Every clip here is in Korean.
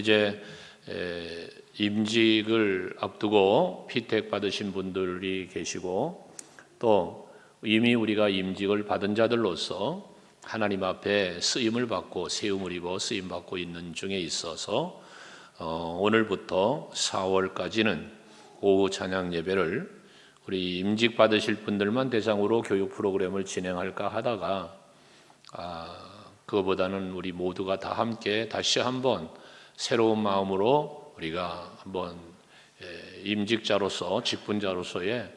이제 임직을 앞두고 피택 받으신 분들이 계시고 또 이미 우리가 임직을 받은 자들로서 하나님 앞에 쓰임을 받고 세움을 입어 쓰임 받고 있는 중에 있어서 오늘부터 4월까지는 오후 찬양 예배를 우리 임직 받으실 분들만 대상으로 교육 프로그램을 진행할까 하다가 그거보다는 우리 모두가 다 함께 다시 한번 새로운 마음으로 우리가 한번 임직자로서 직분자로서의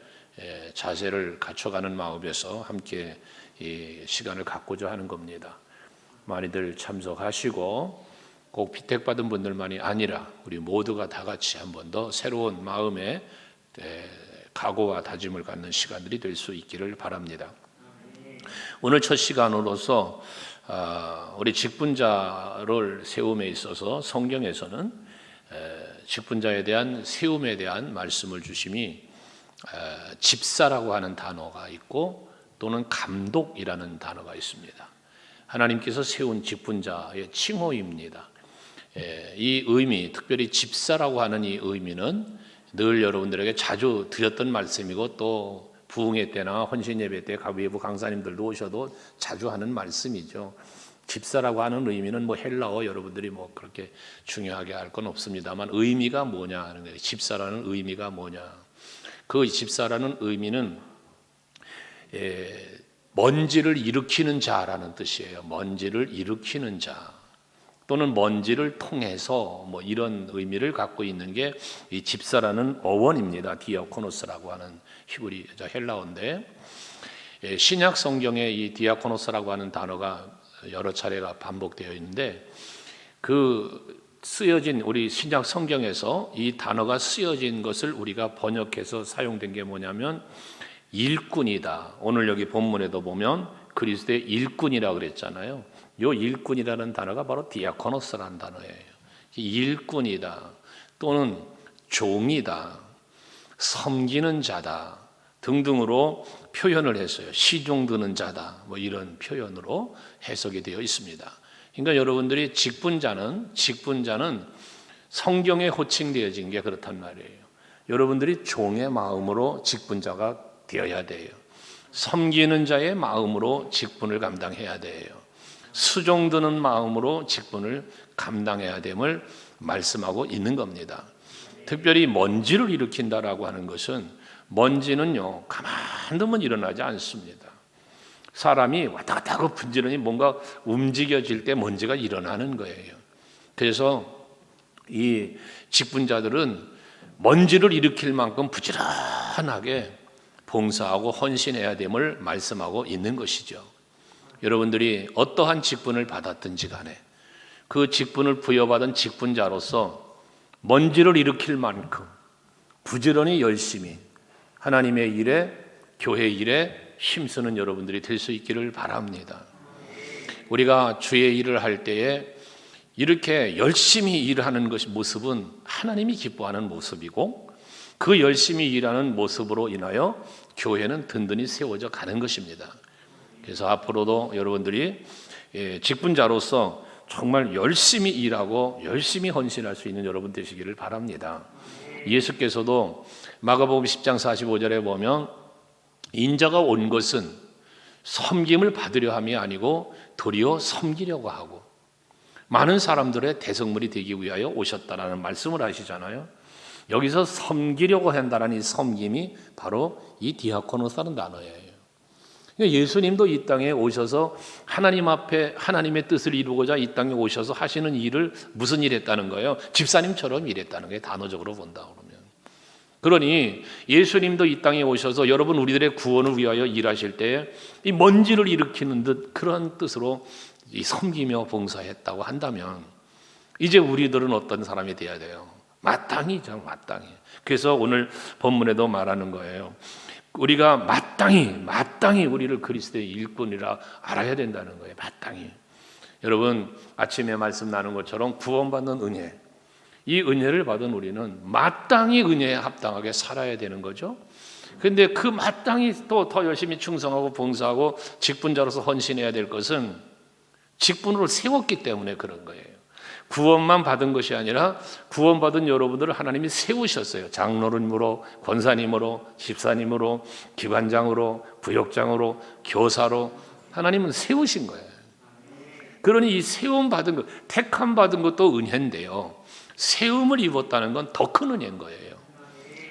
자세를 갖춰가는 마음에서 함께 이 시간을 갖고자 하는 겁니다. 많이들 참석하시고 꼭 피택받은 분들만이 아니라 우리 모두가 다 같이 한 번 더 새로운 마음의 각오와 다짐을 갖는 시간들이 될 수 있기를 바랍니다. 오늘 첫 시간으로서 우리 직분자를 세움에 있어서 성경에서는 직분자에 대한 세움에 대한 말씀을 주심이 집사라고 하는 단어가 있고 또는 감독이라는 단어가 있습니다. 하나님께서 세운 직분자의 칭호입니다. 이 의미, 특별히 집사라고 하는 이 의미는 늘 여러분들에게 자주 드렸던 말씀이고 또 부흥회 때나 헌신 예배 때 외부 강사님들도 오셔도 자주 하는 말씀이죠. 집사라고 하는 의미는 뭐 헬라어 여러분들이 뭐 그렇게 중요하게 할 건 없습니다만 의미가 뭐냐 하는 거예요. 집사라는 의미가 뭐냐. 그 집사라는 의미는 먼지를 일으키는 자라는 뜻이에요. 먼지를 일으키는 자 또는 먼지를 통해서 뭐 이런 의미를 갖고 있는 게 이 집사라는 어원입니다. 디아코노스라고 하는 히브리어 헬라어인데 신약 성경에 이 디아코노스라고 하는 단어가 여러 차례가 반복되어 있는데 그 쓰여진 우리 신약 성경에서 이 단어가 쓰여진 것을 우리가 번역해서 사용된 게 뭐냐면 일꾼이다. 오늘 여기 본문에도 보면 그리스도의 일꾼이라고 그랬잖아요. 요 일꾼이라는 단어가 바로 디아코노스라는 단어예요. 일꾼이다 또는 종이다, 섬기는 자다 등등으로 표현을 했어요. 시종 드는 자다 뭐 이런 표현으로 해석이 되어 있습니다. 그러니까 여러분들이 직분자는 성경에 호칭되어진 게 그렇단 말이에요. 여러분들이 종의 마음으로 직분자가 되어야 돼요. 섬기는 자의 마음으로 직분을 감당해야 돼요. 수종드는 마음으로 직분을 감당해야 됨을 말씀하고 있는 겁니다. 특별히 먼지를 일으킨다라고 하는 것은 먼지는요 가만 두면 일어나지 않습니다. 사람이 왔다 갔다 하고 분지르니 뭔가 움직여질 때 먼지가 일어나는 거예요. 그래서 이 직분자들은 먼지를 일으킬 만큼 부지런하게 봉사하고 헌신해야 됨을 말씀하고 있는 것이죠. 여러분들이 어떠한 직분을 받았든지 간에 그 직분을 부여받은 직분자로서 먼지를 일으킬 만큼 부지런히 열심히 하나님의 일에 교회 일에 힘쓰는 여러분들이 될 수 있기를 바랍니다. 우리가 주의 일을 할 때에 이렇게 열심히 일하는 것이 모습은 하나님이 기뻐하는 모습이고 그 열심히 일하는 모습으로 인하여 교회는 든든히 세워져 가는 것입니다. 그래서 앞으로도 여러분들이 직분자로서 정말 열심히 일하고 열심히 헌신할 수 있는 여러분 되시기를 바랍니다. 예수께서도 마가복음 10장 45절에 보면 인자가 온 것은 섬김을 받으려 함이 아니고 도리어 섬기려고 하고 많은 사람들의 대성물이 되기 위하여 오셨다라는 말씀을 하시잖아요. 여기서 섬기려고 한다는 이 섬김이 바로 이 디아코노스라는 단어예요. 예수님도 이 땅에 오셔서 하나님 앞에 하나님의 뜻을 이루고자 이 땅에 오셔서 하시는 일을 무슨 일 했다는 거예요? 집사님처럼 일했다는 거예요. 단어적으로 본다 그러면. 그러니 예수님도 이 땅에 오셔서 여러분 우리들의 구원을 위하여 일하실 때 이 먼지를 일으키는 듯 그런 뜻으로 이 섬기며 봉사했다고 한다면 이제 우리들은 어떤 사람이 돼야 돼요? 마땅히죠, 마땅히. 그래서 오늘 본문에도 말하는 거예요. 우리가 마땅히 우리를 그리스도의 일꾼이라 알아야 된다는 거예요. 마땅히. 여러분 아침에 말씀 나눈 것처럼 구원받는 은혜, 이 은혜를 받은 우리는 마땅히 은혜에 합당하게 살아야 되는 거죠. 그런데 그 마땅히 또 더 열심히 충성하고 봉사하고 직분자로서 헌신해야 될 것은 직분으로 세웠기 때문에 그런 거예요. 구원만 받은 것이 아니라 구원받은 여러분들을 하나님이 세우셨어요. 장로님으로, 권사님으로, 집사님으로, 기관장으로, 부역장으로, 교사로 하나님은 세우신 거예요. 그러니 이 세움 받은 것, 택함 받은 것도 은혜인데요, 세움을 입었다는 건 더 큰 은혜인 거예요.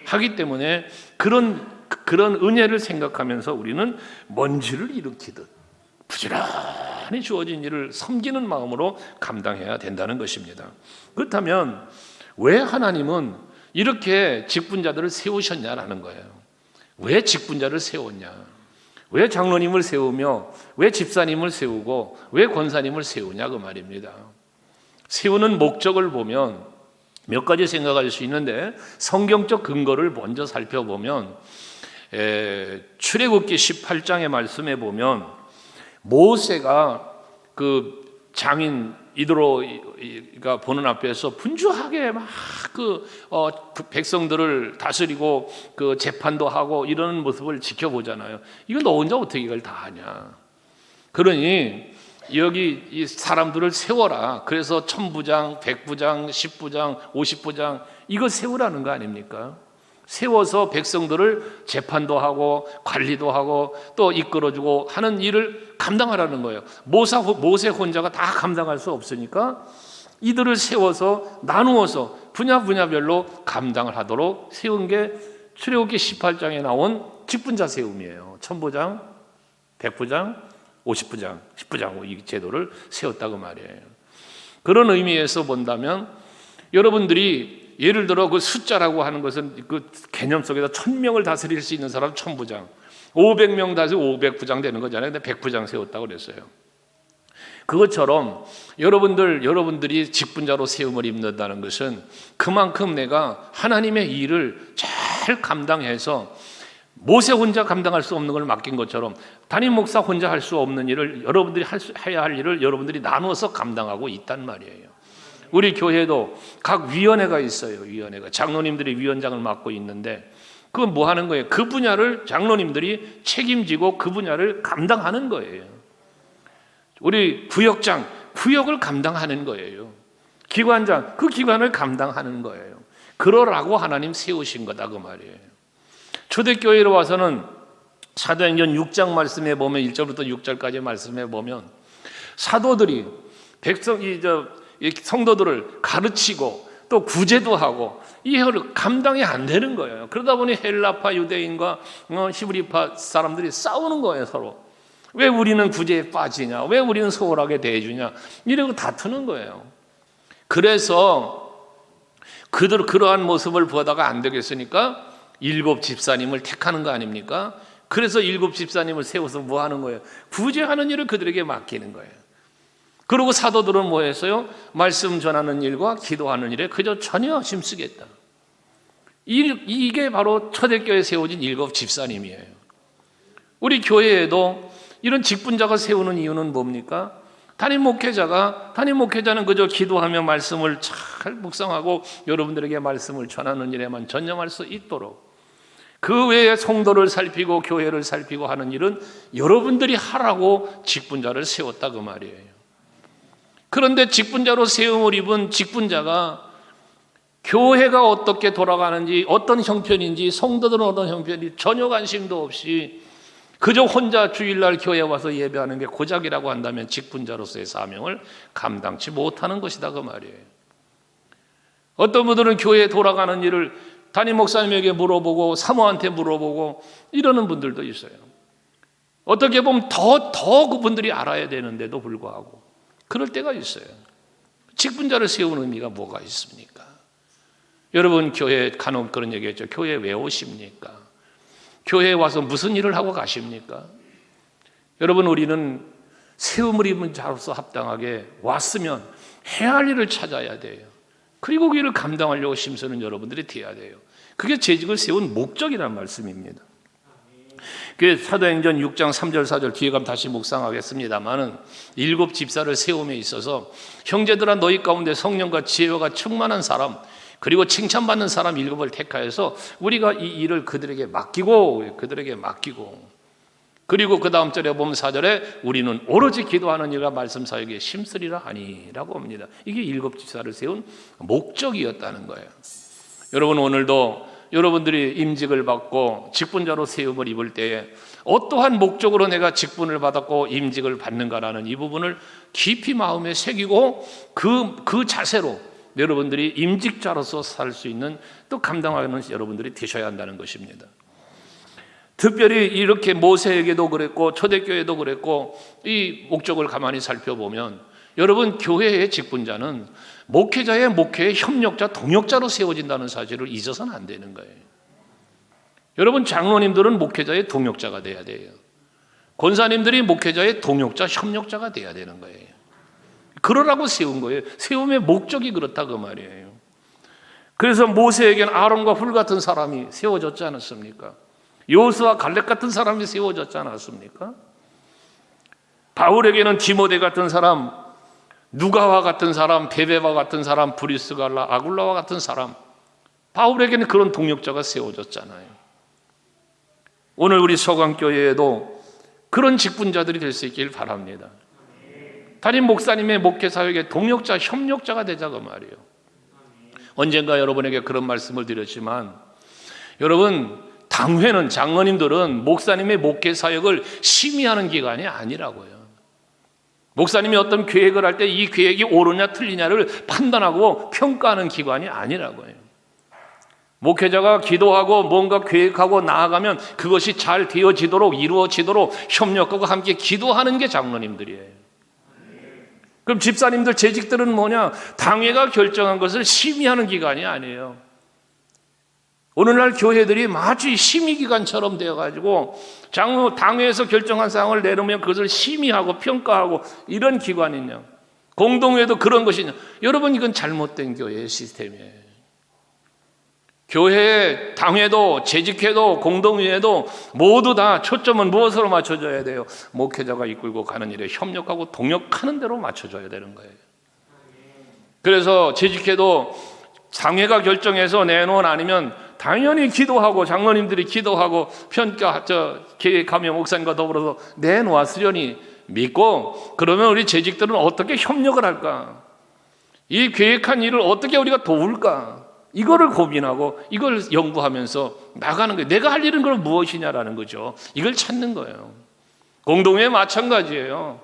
하기 때문에 그런 은혜를 생각하면서 우리는 먼지를 일으키듯 부지런히 주어진 일을 섬기는 마음으로 감당해야 된다는 것입니다. 그렇다면 왜 하나님은 이렇게 직분자들을 세우셨냐라는 거예요. 왜 직분자를 세웠냐? 왜 장로님을 세우며 왜 집사님을 세우고 왜 권사님을 세우냐 그 말입니다. 세우는 목적을 보면 몇 가지 생각할 수 있는데, 성경적 근거를 먼저 살펴보면 출애굽기 18장의 말씀에 보면 모세가 그 장인 이드로가 보는 앞에서 분주하게 막 그 백성들을 다스리고 그 재판도 하고 이러는 모습을 지켜보잖아요. 이거 너 혼자 어떻게 이걸 다 하냐? 그러니 여기 이 사람들을 세워라. 그래서 1000부장, 100부장, 10부장, 50부장 이거 세우라는 거 아닙니까? 세워서 백성들을 재판도 하고 관리도 하고 또 이끌어주고 하는 일을 감당하라는 거예요. 모세 혼자가 다 감당할 수 없으니까 이들을 세워서 나누어서 분야별로 감당을 하도록 세운 게 출애굽기 18장에 나온 직분자 세움이에요. 1000부장, 100부장, 50부장, 10부장 이 제도를 세웠다고 말이에요. 그런 의미에서 본다면 여러분들이 예를 들어 그 숫자라고 하는 것은 그 개념 속에서 1000명을 다스릴 수 있는 사람 1000부장, 500명 다스리고 500부장 되는 거잖아요. 근데 100부장 세웠다고 그랬어요. 그것처럼 여러분들이 직분자로 세움을 입는다는 것은 그만큼 내가 하나님의 일을 잘 감당해서 모세 혼자 감당할 수 없는 걸 맡긴 것처럼 담임 목사 혼자 할 수 없는 일을 여러분들이 해야 할 일을 여러분들이 나누어서 감당하고 있단 말이에요. 우리 교회도 각 위원회가 있어요. 위원회가 장로님들이 위원장을 맡고 있는데 그건 뭐 하는 거예요? 그 분야를 장로님들이 책임지고 그 분야를 감당하는 거예요. 우리 부역장, 부역을 감당하는 거예요. 기관장, 그 기관을 감당하는 거예요. 그러라고 하나님 세우신 거다 그 말이에요. 초대교회로 와서는 사도행전 6장 말씀에 보면 1절부터 6절까지 말씀에 보면 사도들이 성도들을 가르치고 또 구제도 하고 이해를 감당이 안 되는 거예요. 그러다 보니 헬라파 유대인과 히브리파 사람들이 싸우는 거예요. 서로 왜 우리는 구제에 빠지냐, 왜 우리는 소홀하게 대해주냐 이러고 다투는 거예요. 그래서 그러한 모습을 보다가 안 되겠으니까 7 집사님을 택하는 거 아닙니까? 그래서 7 집사님을 세워서 뭐 하는 거예요? 구제하는 일을 그들에게 맡기는 거예요. 그리고 사도들은 뭐 했어요? 말씀 전하는 일과 기도하는 일에 그저 전혀 힘쓰겠다. 이게 바로 초대교회에 세워진 7 집사님이에요. 우리 교회에도 이런 직분자가 세우는 이유는 뭡니까? 담임 목회자는 그저 기도하며 말씀을 잘 묵상하고 여러분들에게 말씀을 전하는 일에만 전념할 수 있도록, 그 외에 성도를 살피고 교회를 살피고 하는 일은 여러분들이 하라고 직분자를 세웠다 그 말이에요. 그런데 직분자로 세움을 입은 직분자가 교회가 어떻게 돌아가는지, 어떤 형편인지, 성도들은 어떤 형편인지 전혀 관심도 없이 그저 혼자 주일날 교회에 와서 예배하는 게 고작이라고 한다면 직분자로서의 사명을 감당치 못하는 것이다 그 말이에요. 어떤 분들은 교회에 돌아가는 일을 담임 목사님에게 물어보고 사모한테 물어보고 이러는 분들도 있어요. 어떻게 보면 더 그분들이 알아야 되는데도 불구하고 그럴 때가 있어요. 직분자를 세우는 의미가 뭐가 있습니까? 여러분 교회 간혹 그런 얘기했죠. 교회 왜 오십니까? 교회에 와서 무슨 일을 하고 가십니까? 여러분 우리는 세움을 입은 자로서 합당하게 왔으면 해야 할 일을 찾아야 돼요. 그리고 그 일을 감당하려고 힘쓰는 여러분들이 되어야 돼요. 그게 재직을 세운 목적이라는 말씀입니다. 그 사도행전 6장 3절 4절 뒤에 가면 다시 묵상하겠습니다만은 7 집사를 세움에 있어서 형제들아 너희 가운데 성령과 지혜가 충만한 사람 그리고 칭찬받는 사람 7을 택하여서 우리가 이 일을 그들에게 맡기고 그리고 그 다음 절에 보면 4절에 우리는 오로지 기도하는 이가 말씀 사역에 심쓰리라 하니라고 합니다. 이게 7지파를 세운 목적이었다는 거예요. 여러분, 오늘도 여러분들이 임직을 받고 직분자로 세움을 입을 때에 어떠한 목적으로 내가 직분을 받았고 임직을 받는가라는 이 부분을 깊이 마음에 새기고 그 자세로 여러분들이 임직자로서 살 수 있는, 또 감당하는 여러분들이 되셔야 한다는 것입니다. 특별히 이렇게 모세에게도 그랬고 초대교회도 그랬고, 이 목적을 가만히 살펴보면 여러분, 교회의 직분자는 목회자의 목회의 협력자, 동역자로 세워진다는 사실을 잊어서는 안 되는 거예요. 여러분, 장로님들은 목회자의 동역자가 돼야 돼요. 권사님들이 목회자의 동역자, 협력자가 돼야 되는 거예요. 그러라고 세운 거예요. 세움의 목적이 그렇다 그 말이에요. 그래서 모세에게는 아론과 훌 같은 사람이 세워졌지 않았습니까? 여호수아 갈렙 같은 사람이 세워졌지 않았습니까? 바울에게는 디모데 같은 사람, 누가와 같은 사람, 베베와 같은 사람, 브리스갈라, 아굴라와 같은 사람, 바울에게는 그런 동역자가 세워졌잖아요. 오늘 우리 서강교회에도 그런 직분자들이 될 수 있길 바랍니다. 담임 목사님의 목회 사역의 동역자, 협력자가 되자 그 말이에요. 언젠가 여러분에게 그런 말씀을 드렸지만, 여러분, 당회는, 장로님들은 목사님의 목회 사역을 심의하는 기관이 아니라고요. 목사님이 어떤 계획을 할 때 이 계획이 옳으냐 틀리냐를 판단하고 평가하는 기관이 아니라고요. 목회자가 기도하고 뭔가 계획하고 나아가면 그것이 잘 되어지도록, 이루어지도록 협력하고 함께 기도하는 게 장로님들이에요. 그럼 집사님들, 재직들은 뭐냐? 당회가 결정한 것을 심의하는 기관이 아니에요. 오늘날 교회들이 마치 심의기관처럼 되어가지고 장로 당회에서 결정한 사항을 내놓으면 그것을 심의하고 평가하고 이런 기관이냐? 공동회도 그런 것이냐? 여러분, 이건 잘못된 교회의 시스템이에요. 교회의 당회도 재직회도 공동회도 모두 다 초점은 무엇으로 맞춰줘야 돼요? 목회자가 이끌고 가는 일에 협력하고 동역하는 대로 맞춰줘야 되는 거예요. 그래서 재직회도 당회가 결정해서 내놓은 아니면 당연히 기도하고 장로님들이 기도하고 계획하며 목사님과 더불어서 내놓았으려니 믿고, 그러면 우리 재직들은 어떻게 협력을 할까? 이 계획한 일을 어떻게 우리가 도울까? 이거를 고민하고 이걸 연구하면서 나가는 거예요. 내가 할 일은 그럼 무엇이냐라는 거죠. 이걸 찾는 거예요. 공동회 마찬가지예요.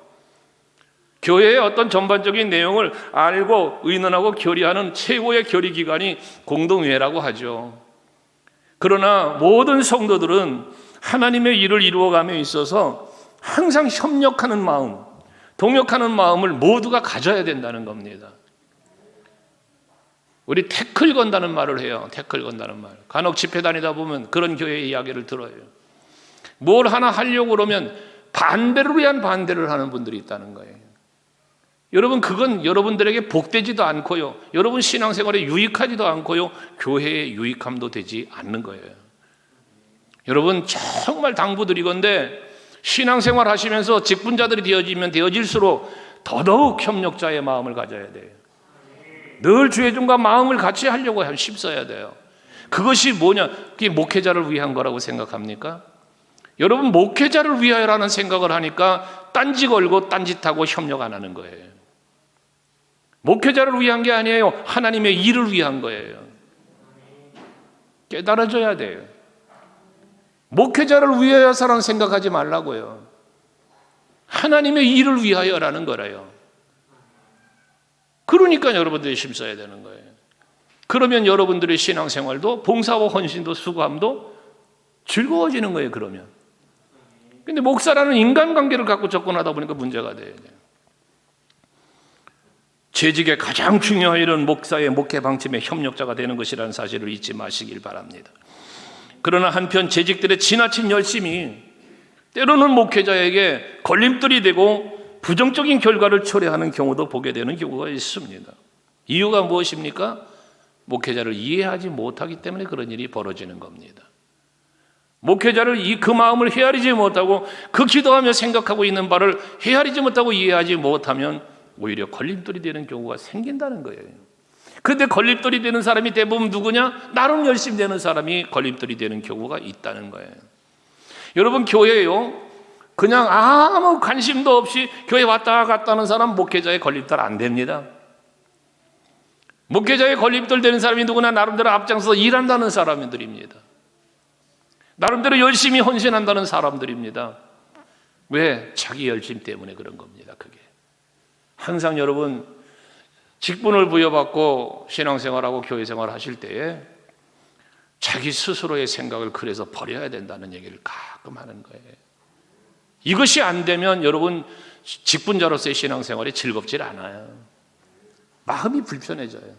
교회의 어떤 전반적인 내용을 알고 의논하고 결의하는 최고의 결의기관이 공동회라고 하죠. 그러나 모든 성도들은 하나님의 일을 이루어감에 있어서 항상 협력하는 마음, 동역하는 마음을 모두가 가져야 된다는 겁니다. 우리 태클 건다는 말을 해요. 태클 건다는 말. 간혹 집회 다니다 보면 그런 교회의 이야기를 들어요. 뭘 하나 하려고 그러면 반대를 위한 반대를 하는 분들이 있다는 거예요. 여러분, 그건 여러분들에게 복되지도 않고요, 여러분 신앙생활에 유익하지도 않고요, 교회에 유익함도 되지 않는 거예요. 여러분, 정말 당부드리건대 신앙생활 하시면서 직분자들이 되어지면 되어질수록 더더욱 협력자의 마음을 가져야 돼요. 늘 주의 종과 마음을 같이 하려고 힘써야 돼요. 그것이 뭐냐? 그게 목회자를 위한 거라고 생각합니까? 여러분, 목회자를 위하여라는 생각을 하니까 딴지 걸고 딴짓하고 협력 안 하는 거예요. 목회자를 위한 게 아니에요. 하나님의 일을 위한 거예요. 깨달아져야 돼요. 목회자를 위하여서라는 생각하지 말라고요. 하나님의 일을 위하여라는 거래요. 그러니까 여러분들이 힘써야 되는 거예요. 그러면 여러분들의 신앙생활도 봉사와 헌신도 수고함도 즐거워지는 거예요. 그러면. 근데 목사라는 인간관계를 갖고 접근하다 보니까 문제가 돼요. 재직의 가장 중요한 일은 목사의 목회 방침의 협력자가 되는 것이라는 사실을 잊지 마시길 바랍니다. 그러나 한편 재직들의 지나친 열심이 때로는 목회자에게 걸림돌이 되고 부정적인 결과를 초래하는 경우도 보게 되는 경우가 있습니다. 이유가 무엇입니까? 목회자를 이해하지 못하기 때문에 그런 일이 벌어지는 겁니다. 목회자를 그 마음을 헤아리지 못하고 그 기도하며 생각하고 있는 바를 헤아리지 못하고 이해하지 못하면 오히려 걸림돌이 되는 경우가 생긴다는 거예요. 그런데 걸림돌이 되는 사람이 대부분 누구냐? 나름 열심히 되는 사람이 걸림돌이 되는 경우가 있다는 거예요. 여러분, 교회요, 그냥 아무 관심도 없이 교회 왔다 갔다 하는 사람 목회자의 걸림돌 안 됩니다. 목회자의 걸림돌 되는 사람이 누구나 나름대로 앞장서서 일한다는 사람들입니다. 나름대로 열심히 헌신한다는 사람들입니다. 왜? 자기 열심 때문에 그런 겁니다. 그게 항상 여러분 직분을 부여받고 신앙생활하고 교회생활 하실 때에 자기 스스로의 생각을 그래서 버려야 된다는 얘기를 가끔 하는 거예요. 이것이 안 되면 여러분 직분자로서의 신앙생활이 즐겁질 않아요. 마음이 불편해져요.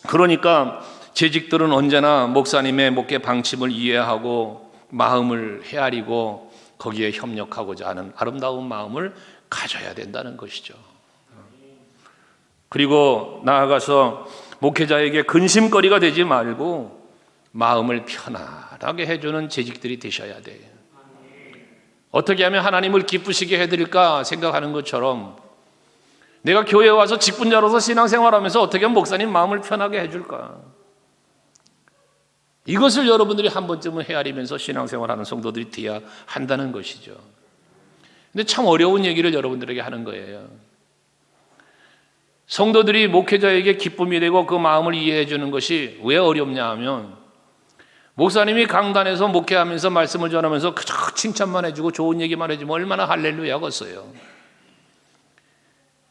그러니까 재직들은 언제나 목사님의 목회 방침을 이해하고 마음을 헤아리고 거기에 협력하고자 하는 아름다운 마음을 가져야 된다는 것이죠. 그리고 나아가서 목회자에게 근심거리가 되지 말고 마음을 편안하게 해주는 재직들이 되셔야 돼요. 어떻게 하면 하나님을 기쁘시게 해드릴까 생각하는 것처럼 내가 교회에 와서 직분자로서 신앙생활하면서 어떻게 하면 목사님 마음을 편하게 해줄까? 이것을 여러분들이 한 번쯤은 헤아리면서 신앙생활하는 성도들이 되어야 한다는 것이죠. 근데 참 어려운 얘기를 여러분들에게 하는 거예요. 성도들이 목회자에게 기쁨이 되고 그 마음을 이해해 주는 것이 왜 어렵냐 하면 목사님이 강단에서 목회하면서 말씀을 전하면서 그저 칭찬만 해주고 좋은 얘기만 해주면 얼마나 할렐루야겠어요.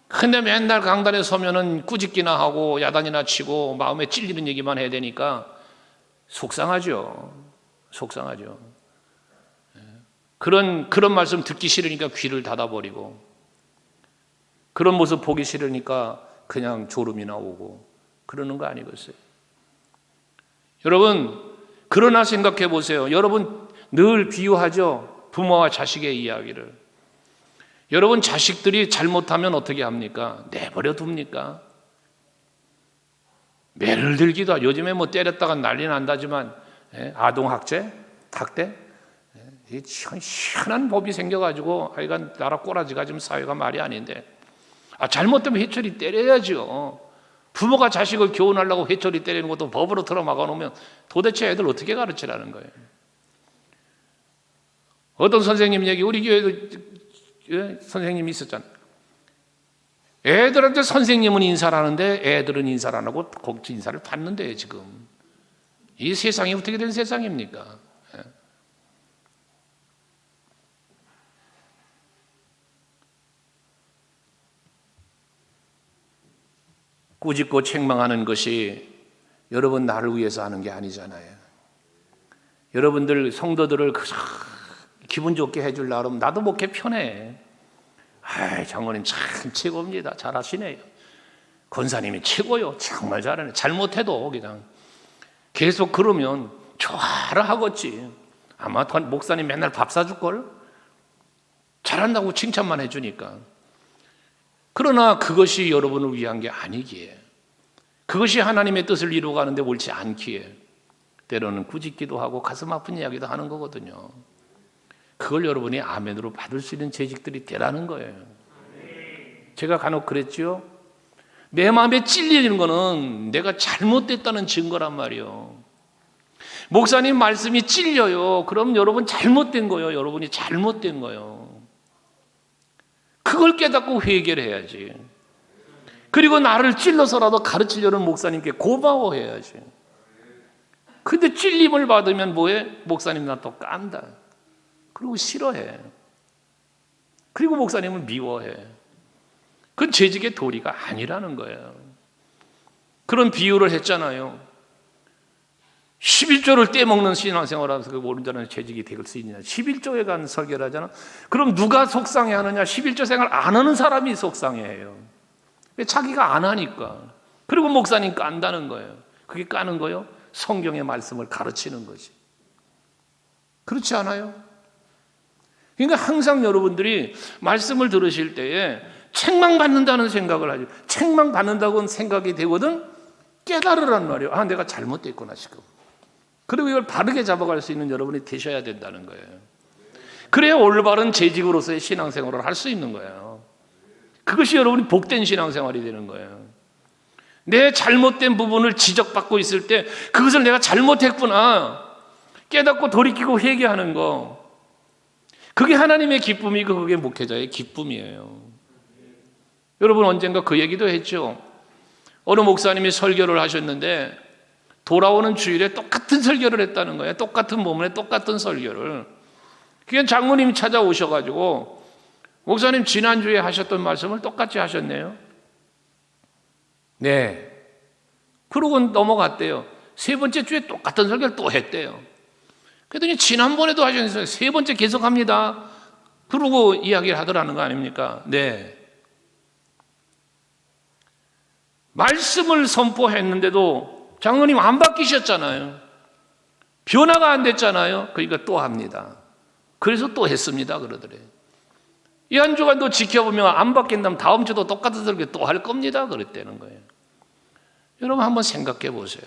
근데 맨날 강단에 서면은 꾸짖기나 하고 야단이나 치고 마음에 찔리는 얘기만 해야 되니까 속상하죠. 그런 말씀 듣기 싫으니까 귀를 닫아버리고 그런 모습 보기 싫으니까 그냥 졸음이나 오고 그러는 거 아니겠어요? 여러분 그러나 생각해 보세요. 여러분 늘 비유하죠. 부모와 자식의 이야기를. 여러분 자식들이 잘못하면 어떻게 합니까? 내버려 둡니까? 매를 들기도 하죠. 요즘에 뭐 때렸다가 난리 난다지만 아동학대? 희한한 법이 생겨가지고 하여간 나라 꼬라지가 지금 사회가 말이 아닌데 잘못되면 회초리 때려야죠. 부모가 자식을 교훈하려고 회초리 때리는 것도 법으로 틀어막아 놓으면 도대체 애들 어떻게 가르치라는 거예요? 어떤 선생님 얘기 우리 교회도 선생님이 있었잖아요. 애들한테 선생님은 인사를 하는데 애들은 인사를 안 하고 곡지 인사를 받는데 지금 이 세상이 어떻게 된 세상입니까? 꾸짖고 책망하는 것이 여러분 나를 위해서 하는 게 아니잖아요. 여러분들 성도들을 기분 좋게 해주려고 하면 나도 목회 편해. 장로님 참 최고입니다. 잘하시네요. 권사님이 최고요. 정말 잘하네. 잘못해도 그냥 계속 그러면 좋아라 하겠지. 아마 목사님 맨날 밥 사줄걸? 잘한다고 칭찬만 해주니까. 그러나 그것이 여러분을 위한 게 아니기에 그것이 하나님의 뜻을 이루어가는데 옳지 않기에 때로는 꾸짖기도 하고 가슴 아픈 이야기도 하는 거거든요. 그걸 여러분이 아멘으로 받을 수 있는 재직들이 되라는 거예요. 제가 간혹 그랬죠. 내 마음에 찔리는 거는 내가 잘못됐다는 증거란 말이에요. 목사님 말씀이 찔려요. 그럼 여러분 잘못된 거예요. 여러분이 잘못된 거예요. 그걸 깨닫고 회개를 해야지. 그리고 나를 찔러서라도 가르치려는 목사님께 고마워해야지. 근데 찔림을 받으면 뭐해? 목사님 나 또 깐다. 그리고 싫어해. 그리고 목사님을 미워해. 그건 재직의 도리가 아니라는 거예요. 그런 비유를 했잖아요. 11조를 떼먹는 신앙생활하면서 그 모른 자는 재직이 될 수 있느냐. 11조에 간 설계를 하잖아. 그럼 누가 속상해하느냐. 11조 생활 안 하는 사람이 속상해해요. 왜? 자기가 안 하니까. 그리고 목사님 깐다는 거예요. 그게 까는 거예요? 성경의 말씀을 가르치는 거지. 그렇지 않아요? 그러니까 항상 여러분들이 말씀을 들으실 때에 책망받는다는 생각을 하죠. 책망받는다고 생각이 되거든 깨달으란 말이에요. 내가 잘못됐구나 지금. 그리고 이걸 바르게 잡아갈 수 있는 여러분이 되셔야 된다는 거예요. 그래야 올바른 재직으로서의 신앙생활을 할 수 있는 거예요. 그것이 여러분이 복된 신앙생활이 되는 거예요. 내 잘못된 부분을 지적받고 있을 때 그것을 내가 잘못했구나. 깨닫고 돌이키고 회개하는 거, 그게 하나님의 기쁨이고 그게 목회자의 기쁨이에요. 여러분 언젠가 그 얘기도 했죠. 어느 목사님이 설교를 하셨는데 돌아오는 주일에 똑같은 설교를 했다는 거예요. 똑같은 본문에 똑같은 설교를. 그게 장로님이 찾아오셔가지고 목사님 지난주에 하셨던 말씀을 똑같이 하셨네요. 네. 그러고 넘어갔대요. 세 번째 주에 똑같은 설교를 또 했대요. 그랬더니 지난번에도 하셨어요. 세 번째 계속합니다. 그러고 이야기를 하더라는 거 아닙니까? 네. 말씀을 선포했는데도 장로님 안 바뀌셨잖아요. 변화가 안 됐잖아요. 그러니까 또 합니다. 그래서 또 했습니다. 그러더래요. 이 한 주간 또 지켜보면 안 바뀐다면 다음 주도 똑같은 설교 또 할 겁니다. 그랬다는 거예요. 여러분 한번 생각해 보세요.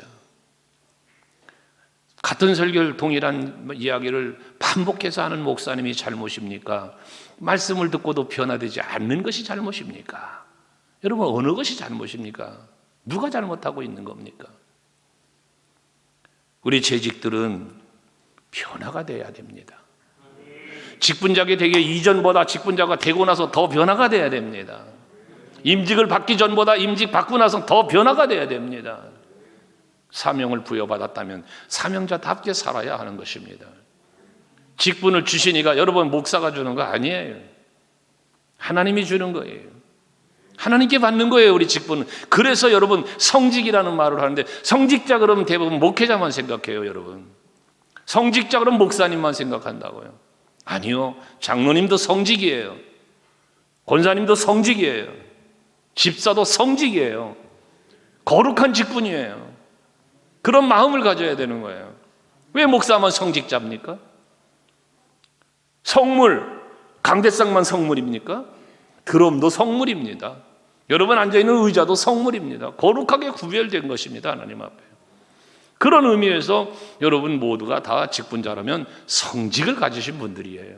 같은 설교를 동일한 이야기를 반복해서 하는 목사님이 잘못입니까? 말씀을 듣고도 변화되지 않는 것이 잘못입니까? 여러분 어느 것이 잘못입니까? 누가 잘못하고 있는 겁니까? 우리 재직들은 변화가 돼야 됩니다. 직분자가 되기 이전보다 직분자가 되고 나서 더 변화가 돼야 됩니다. 임직을 받기 전보다 임직 받고 나서 더 변화가 돼야 됩니다. 사명을 부여받았다면 사명자답게 살아야 하는 것입니다. 직분을 주시니까 여러분 목사가 주는 거 아니에요. 하나님이 주는 거예요. 하나님께 받는 거예요, 우리 직분은. 그래서 여러분 성직이라는 말을 하는데 성직자 그러면 대부분 목회자만 생각해요, 여러분. 성직자 그러면 목사님만 생각한다고요. 아니요. 장로님도 성직이에요. 권사님도 성직이에요. 집사도 성직이에요. 거룩한 직분이에요. 그런 마음을 가져야 되는 거예요. 왜 목사만 성직자입니까? 성물, 강대상만 성물입니까? 드럼도 성물입니다. 여러분 앉아있는 의자도 성물입니다. 거룩하게 구별된 것입니다. 하나님 앞에. 그런 의미에서 여러분 모두가 다 직분자라면 성직을 가지신 분들이에요.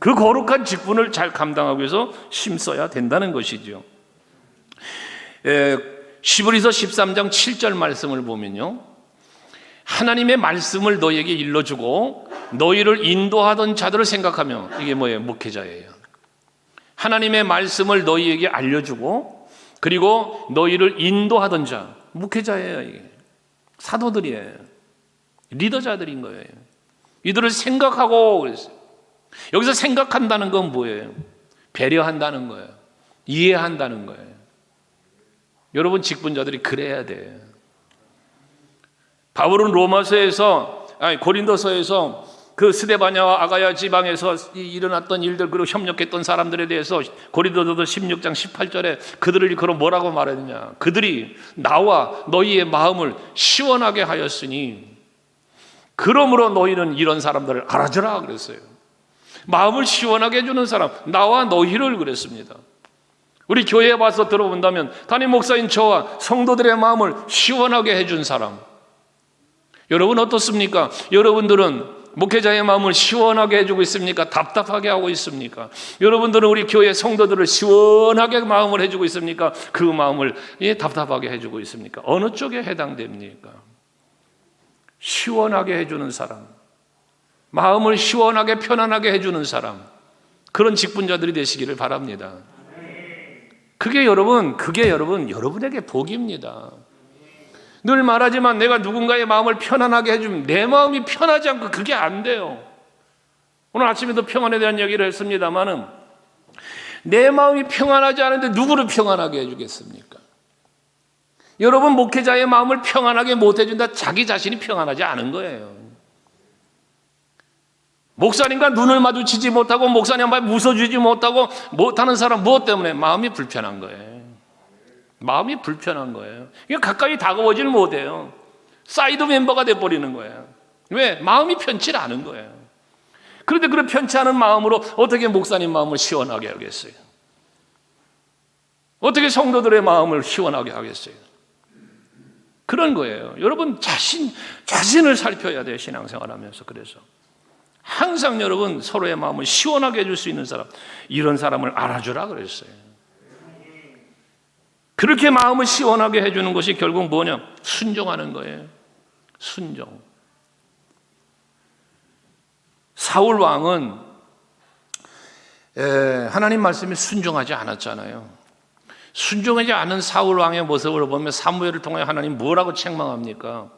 그 거룩한 직분을 잘 감당하기 위해서 힘써야 된다는 것이죠. 시브리서 13장 7절 말씀을 보면요, 하나님의 말씀을 너희에게 일러주고 너희를 인도하던 자들을 생각하며, 이게 뭐예요? 목회자예요. 하나님의 말씀을 너희에게 알려주고 그리고 너희를 인도하던 자, 목회자예요. 이게 사도들이에요. 리더자들인 거예요. 이들을 생각하고 그랬어요. 여기서 생각한다는 건 뭐예요? 배려한다는 거예요. 이해한다는 거예요. 여러분 직분자들이 그래야 돼요. 바울은 고린도서에서 그 스데바냐와 아가야 지방에서 일어났던 일들, 그리고 협력했던 사람들에 대해서 고린도서 16장 18절에 그들을 일컬어 뭐라고 말했느냐? 그들이 나와 너희의 마음을 시원하게 하였으니 그러므로 너희는 이런 사람들을 알아주라 그랬어요. 마음을 시원하게 해주는 사람, 나와 너희를 그랬습니다. 우리 교회에 와서 들어본다면 담임 목사인 저와 성도들의 마음을 시원하게 해준 사람, 여러분 어떻습니까? 여러분들은 목회자의 마음을 시원하게 해주고 있습니까? 답답하게 하고 있습니까? 여러분들은 우리 교회 성도들을 시원하게 마음을 해주고 있습니까? 그 마음을 답답하게 해주고 있습니까? 어느 쪽에 해당됩니까? 시원하게 해주는 사람, 마음을 시원하게 편안하게 해주는 사람, 그런 직분자들이 되시기를 바랍니다. 그게 여러분 여러분에게 복입니다. 늘 말하지만 내가 누군가의 마음을 편안하게 해주면 내 마음이 편하지 않고 그게 안 돼요. 오늘 아침에도 평안에 대한 얘기를 했습니다마는 내 마음이 평안하지 않은데 누구를 평안하게 해주겠습니까? 여러분 목회자의 마음을 평안하게 못 해준다, 자기 자신이 평안하지 않은 거예요. 목사님과 눈을 마주치지 못하고 목사님 앞에 웃어주지 못하는 사람, 무엇 때문에? 마음이 불편한 거예요. 마음이 불편한 거예요. 이게 가까이 다가오질 못해요. 사이드 멤버가 돼버리는 거예요. 왜? 마음이 편치 않은 거예요. 그런데 그런 편치 않은 마음으로 어떻게 목사님 마음을 시원하게 하겠어요? 어떻게 성도들의 마음을 시원하게 하겠어요? 그런 거예요. 여러분 자신을 살펴야 돼요. 신앙생활 하면서. 그래서 항상 여러분 서로의 마음을 시원하게 해줄 수 있는 사람, 이런 사람을 알아주라 그랬어요. 그렇게 마음을 시원하게 해주는 것이 결국 뭐냐? 순종하는 거예요. 순종. 사울 왕은 하나님 말씀에 순종하지 않았잖아요. 순종하지 않은 사울 왕의 모습을 보면 사무엘을 통해 하나님 뭐라고 책망합니까?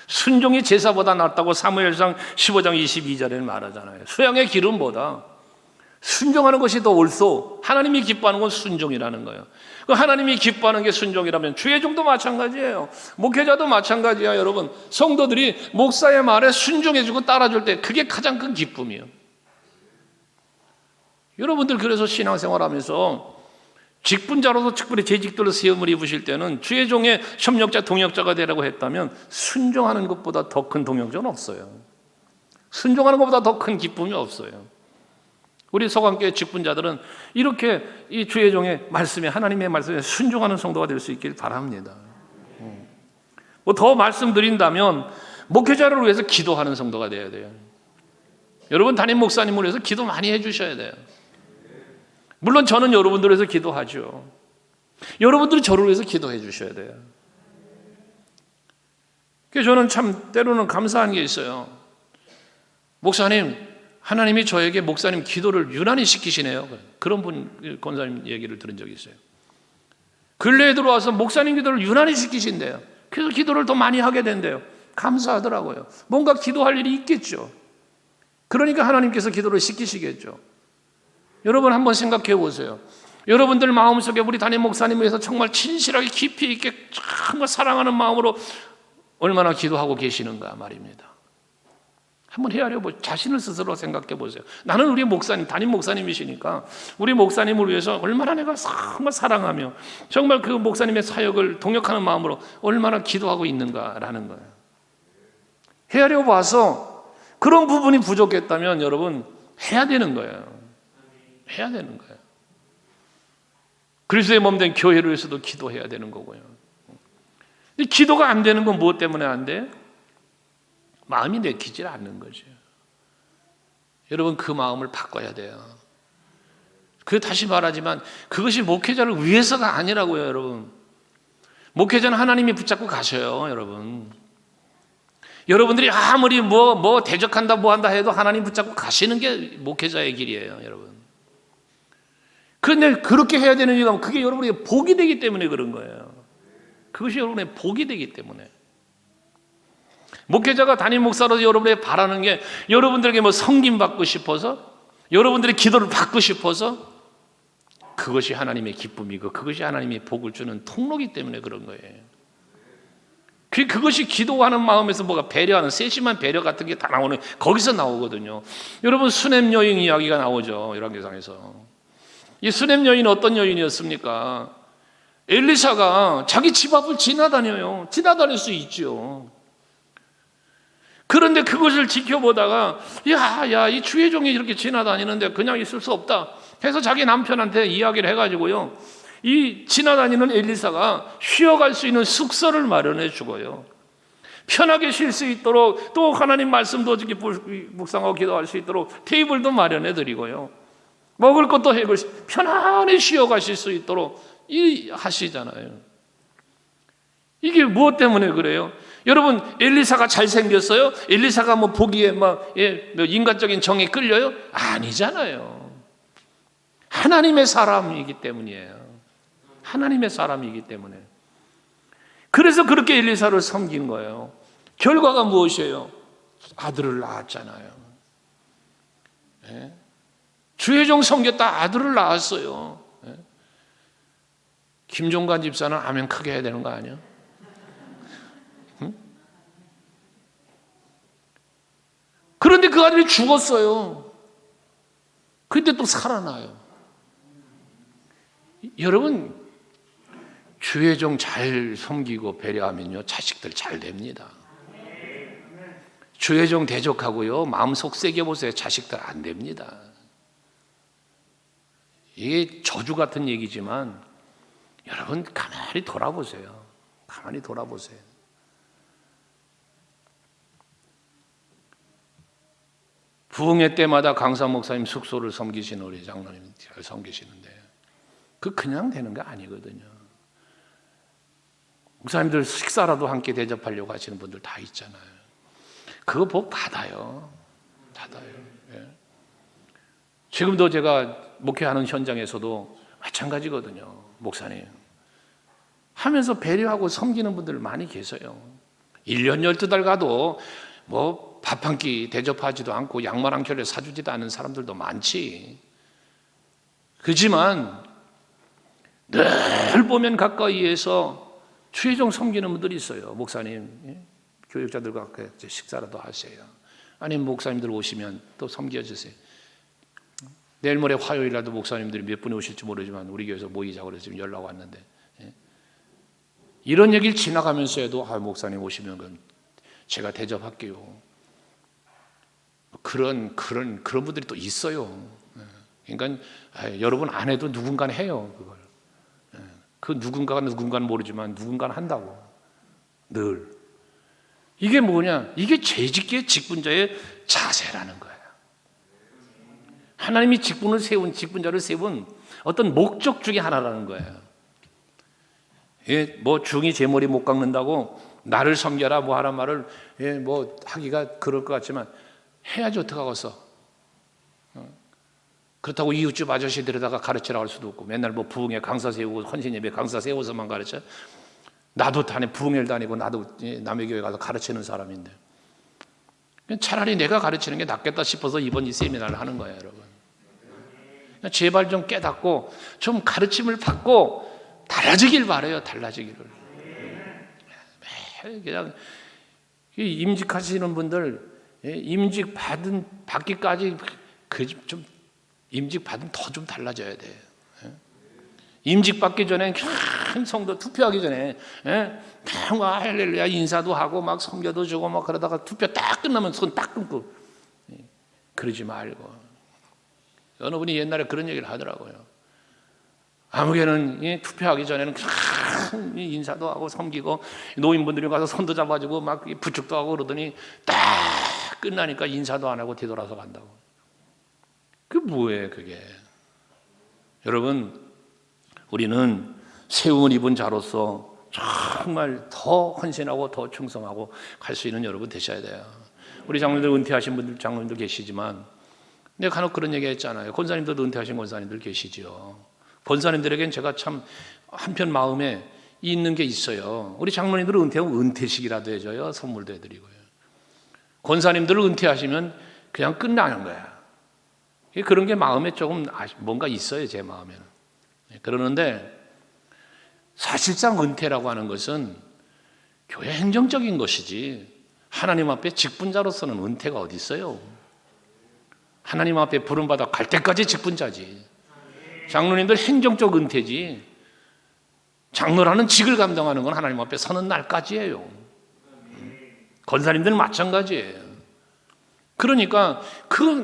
순종이 제사보다 낫다고 사무엘상 15장 22절에 말하잖아요. 수양의 기름보다 순종하는 것이 더 옳소. 하나님이 기뻐하는 건 순종이라는 거예요. 그 하나님이 기뻐하는 게 순종이라면 주의 종도 마찬가지예요. 목회자도 마찬가지야. 여러분, 성도들이 목사의 말에 순종해주고 따라줄 때 그게 가장 큰 기쁨이에요. 여러분들 그래서 신앙생활하면서 직분자로서 특별히 재직들로 시험을 입으실 때는 주의 종의 협력자, 동역자가 되라고 했다면 순종하는 것보다 더 큰 동역자는 없어요. 순종하는 것보다 더 큰 기쁨이 없어요. 우리 서강교회 직분자들은 이렇게 이 주의 종의 말씀에, 하나님의 말씀에 순종하는 성도가 될 수 있길 바랍니다. 뭐 더 말씀드린다면 목회자를 위해서 기도하는 성도가 되어야 돼요. 여러분, 담임 목사님을 위해서 기도 많이 해주셔야 돼요. 물론 저는 여러분들을 위해서 기도하죠. 여러분들이 저를 위해서 기도해 주셔야 돼요. 그래서 저는 참 때로는 감사한 게 있어요. 목사님, 하나님이 저에게 목사님 기도를 유난히 시키시네요. 그런 분, 권사님 얘기를 들은 적이 있어요. 근래에 들어와서 목사님 기도를 유난히 시키신대요. 그래서 기도를 더 많이 하게 된대요. 감사하더라고요. 뭔가 기도할 일이 있겠죠. 그러니까 하나님께서 기도를 시키시겠죠. 여러분 한번 생각해 보세요. 여러분들 마음속에 우리 담임 목사님을 위해서 정말 진실하게 깊이 있게 정말 사랑하는 마음으로 얼마나 기도하고 계시는가 말입니다. 한번 헤아려 보세요. 자신을 스스로 생각해 보세요. 나는 우리 목사님, 담임 목사님이시니까 우리 목사님을 위해서 얼마나 내가 정말 사랑하며 정말 그 목사님의 사역을 동역하는 마음으로 얼마나 기도하고 있는가라는 거예요. 헤아려 봐서 그런 부분이 부족했다면 여러분 해야 되는 거예요. 해야 되는 거예요. 그리스도의 몸된 교회를 위해서도 기도해야 되는 거고요. 기도가 안 되는 건 무엇 때문에 안 돼? 마음이 내키질 않는 거죠. 여러분 그 마음을 바꿔야 돼요. 그 다시 말하지만 그것이 목회자를 위해서가 아니라고요, 여러분. 목회자는 하나님이 붙잡고 가셔요, 여러분. 여러분들이 아무리 뭐 대적한다, 뭐 한다 해도 하나님 붙잡고 가시는 게 목회자의 길이에요, 여러분. 그런데 그렇게 해야 되는 이유가 그게 여러분에게 복이 되기 때문에 그런 거예요. 그것이 여러분의 복이 되기 때문에. 목회자가 담임 목사로서 여러분에게 바라는 게 여러분들에게 뭐 성김 받고 싶어서, 여러분들의 기도를 받고 싶어서, 그것이 하나님의 기쁨이고 그것이 하나님의 복을 주는 통로이기 때문에 그런 거예요. 그것이 기도하는 마음에서 뭐가 배려하는 세심한 배려 같은 게 다 나오는, 거기서 나오거든요. 여러분 수넴 여인 이야기가 나오죠, 열왕기상에서. 이 수넴 여인은 어떤 여인이었습니까? 엘리사가 자기 집 앞을 지나다녀요. 지나다닐 수 있죠. 그런데 그것을 지켜보다가 이 주의 종이 이렇게 지나다니는데 그냥 있을 수 없다 해서 자기 남편한테 이야기를 해가지고요, 이 지나다니는 엘리사가 쉬어갈 수 있는 숙소를 마련해 주고요, 편하게 쉴 수 있도록 또 하나님 말씀도 묵상하고 기도할 수 있도록 테이블도 마련해 드리고요, 먹을 것도 해고 편안히 쉬어가실 수 있도록 하시잖아요. 이게 무엇 때문에 그래요? 여러분, 엘리사가 잘생겼어요? 엘리사가 뭐 보기에 인간적인 정에 끌려요? 아니잖아요. 하나님의 사람이기 때문이에요. 하나님의 사람이기 때문에. 그래서 그렇게 엘리사를 섬긴 거예요. 결과가 무엇이에요? 아들을 낳았잖아요. 네? 주의 종 섬겼다 아들을 낳았어요. 네? 김종관 집사는 아멘 크게 해야 되는 거 아니야? 응? 그런데 그 아들이 죽었어요. 그런데 또 살아나요. 여러분, 주의 종 잘 섬기고 배려하면요, 자식들 잘 됩니다. 주의 종 대적하고요, 마음속 새겨보세요. 자식들 안 됩니다. 이게 저주 같은 얘기지만 여러분 가만히 돌아보세요. 가만히 돌아보세요. 부흥회 때마다 강사 목사님 숙소를 섬기시는 우리 장로님 잘 섬기시는데 그냥 되는 게 아니거든요. 목사님들 식사라도 함께 대접하려고 하시는 분들 다 있잖아요. 그거 복 받아요. 닫아요. 예. 지금도 제가 목회하는 현장에서도 마찬가지거든요. 목사님 하면서 배려하고 섬기는 분들 많이 계세요. 1년 12달 가도 뭐 밥 한 끼 대접하지도 않고 양말 한 켤레 사주지도 않은 사람들도 많지. 그렇지만 늘 보면 가까이에서 주의종 섬기는 분들이 있어요. 목사님, 교육자들과 식사라도 하세요. 아니면 목사님들 오시면 또 섬겨주세요. 내일 모레 화요일날도 목사님들이 몇 분이 오실지 모르지만 우리 교회에서 모이자고 그래서 지금 연락 왔는데, 이런 얘기를 지나가면서 해도 목사님 오시면 제가 대접할게요. 그런 분들이 또 있어요. 그러니까 여러분 안 해도 누군가는 해요. 그걸. 그 누군가는 모르지만 누군가는 한다고. 늘. 이게 뭐냐? 이게 죄짓기의 직분자의 자세라는 거예요. 하나님이 직분자를 세운 어떤 목적 중에 하나라는 거예요. 뭐 중이 제 머리 못 깎는다고 나를 섬겨라 뭐 하란 말을 뭐 하기가 그럴 것 같지만 해야지 어떡하겠어. 그렇다고 이웃집 아저씨 데려다가 가르치라고 할 수도 없고 맨날 뭐 부흥회 강사 세우고 헌신예배 강사 세워서만 가르쳐. 나도 부흥회를 다니고 나도 남의 교회 가서 가르치는 사람인데 차라리 내가 가르치는 게 낫겠다 싶어서 이번 이 세미나를 하는 거예요, 여러분. 제발 좀 깨닫고 좀 가르침을 받고 달라지길 바라요. 달라지기를. 매일 그냥 임직하시는 분들 임직 받기까지 좀 임직 받으면 더 좀 달라져야 돼요. 임직 받기 전에 큰 성도 투표하기 전에 막 할렐루야 인사도 하고 막 섬겨도 주고 막 그러다가 투표 딱 끝나면 손 딱 끊고 그러지 말고. 어느 분이 옛날에 그런 얘기를 하더라고요. 아무개는 투표하기 전에는 큰 인사도 하고 섬기고 노인분들이 가서 손도 잡아주고 막 부축도 하고 그러더니 딱 끝나니까 인사도 안 하고 뒤돌아서 간다고. 그게 뭐예요, 그게? 여러분, 우리는 세움을 입은 자로서 정말 더 헌신하고 더 충성하고 갈 수 있는 여러분 되셔야 돼요. 우리 장로님들 은퇴하신 분들 장로님들 계시지만 내가 간혹 그런 얘기 했잖아요. 권사님들도 은퇴하신 권사님들 계시죠. 권사님들에겐 제가 참 한편 마음에 있는 게 있어요. 우리 장로님들은 은퇴하면 은퇴식이라도 해줘요. 선물도 해드리고요. 권사님들을 은퇴하시면 그냥 끝나는 거야. 그런 게 마음에 조금 뭔가 있어요. 제 마음에는. 그러는데 사실상 은퇴라고 하는 것은 교회 행정적인 것이지 하나님 앞에 직분자로서는 은퇴가 어디 있어요. 하나님 앞에 부름받아 갈 때까지 직분자지. 장로님들 행정적 은퇴지. 장로라는 직을 감당하는 건 하나님 앞에 서는 날까지예요. 권사님들은 마찬가지예요. 그러니까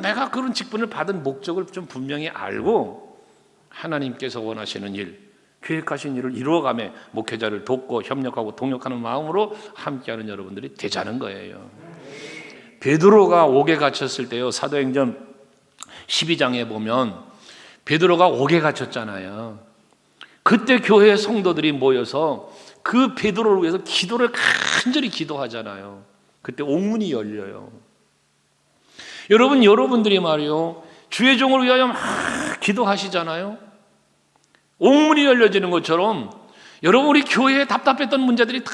내가 그런 직분을 받은 목적을 좀 분명히 알고 하나님께서 원하시는 일, 계획하신 일을 이루어가며 목회자를 돕고 협력하고 동역하는 마음으로 함께하는 여러분들이 되자는 거예요. 베드로가 옥에 갇혔을 때요. 사도행전 12장에 보면 베드로가 옥에 갇혔잖아요. 그때 교회 성도들이 모여서 그 베드로를 위해서 기도를 간절히 기도하잖아요. 그때 옥문이 열려요. 여러분들이 말이요, 주의 종을 위하여 막 기도하시잖아요. 옥문이 열려지는 것처럼 여러분 우리 교회에 답답했던 문제들이 다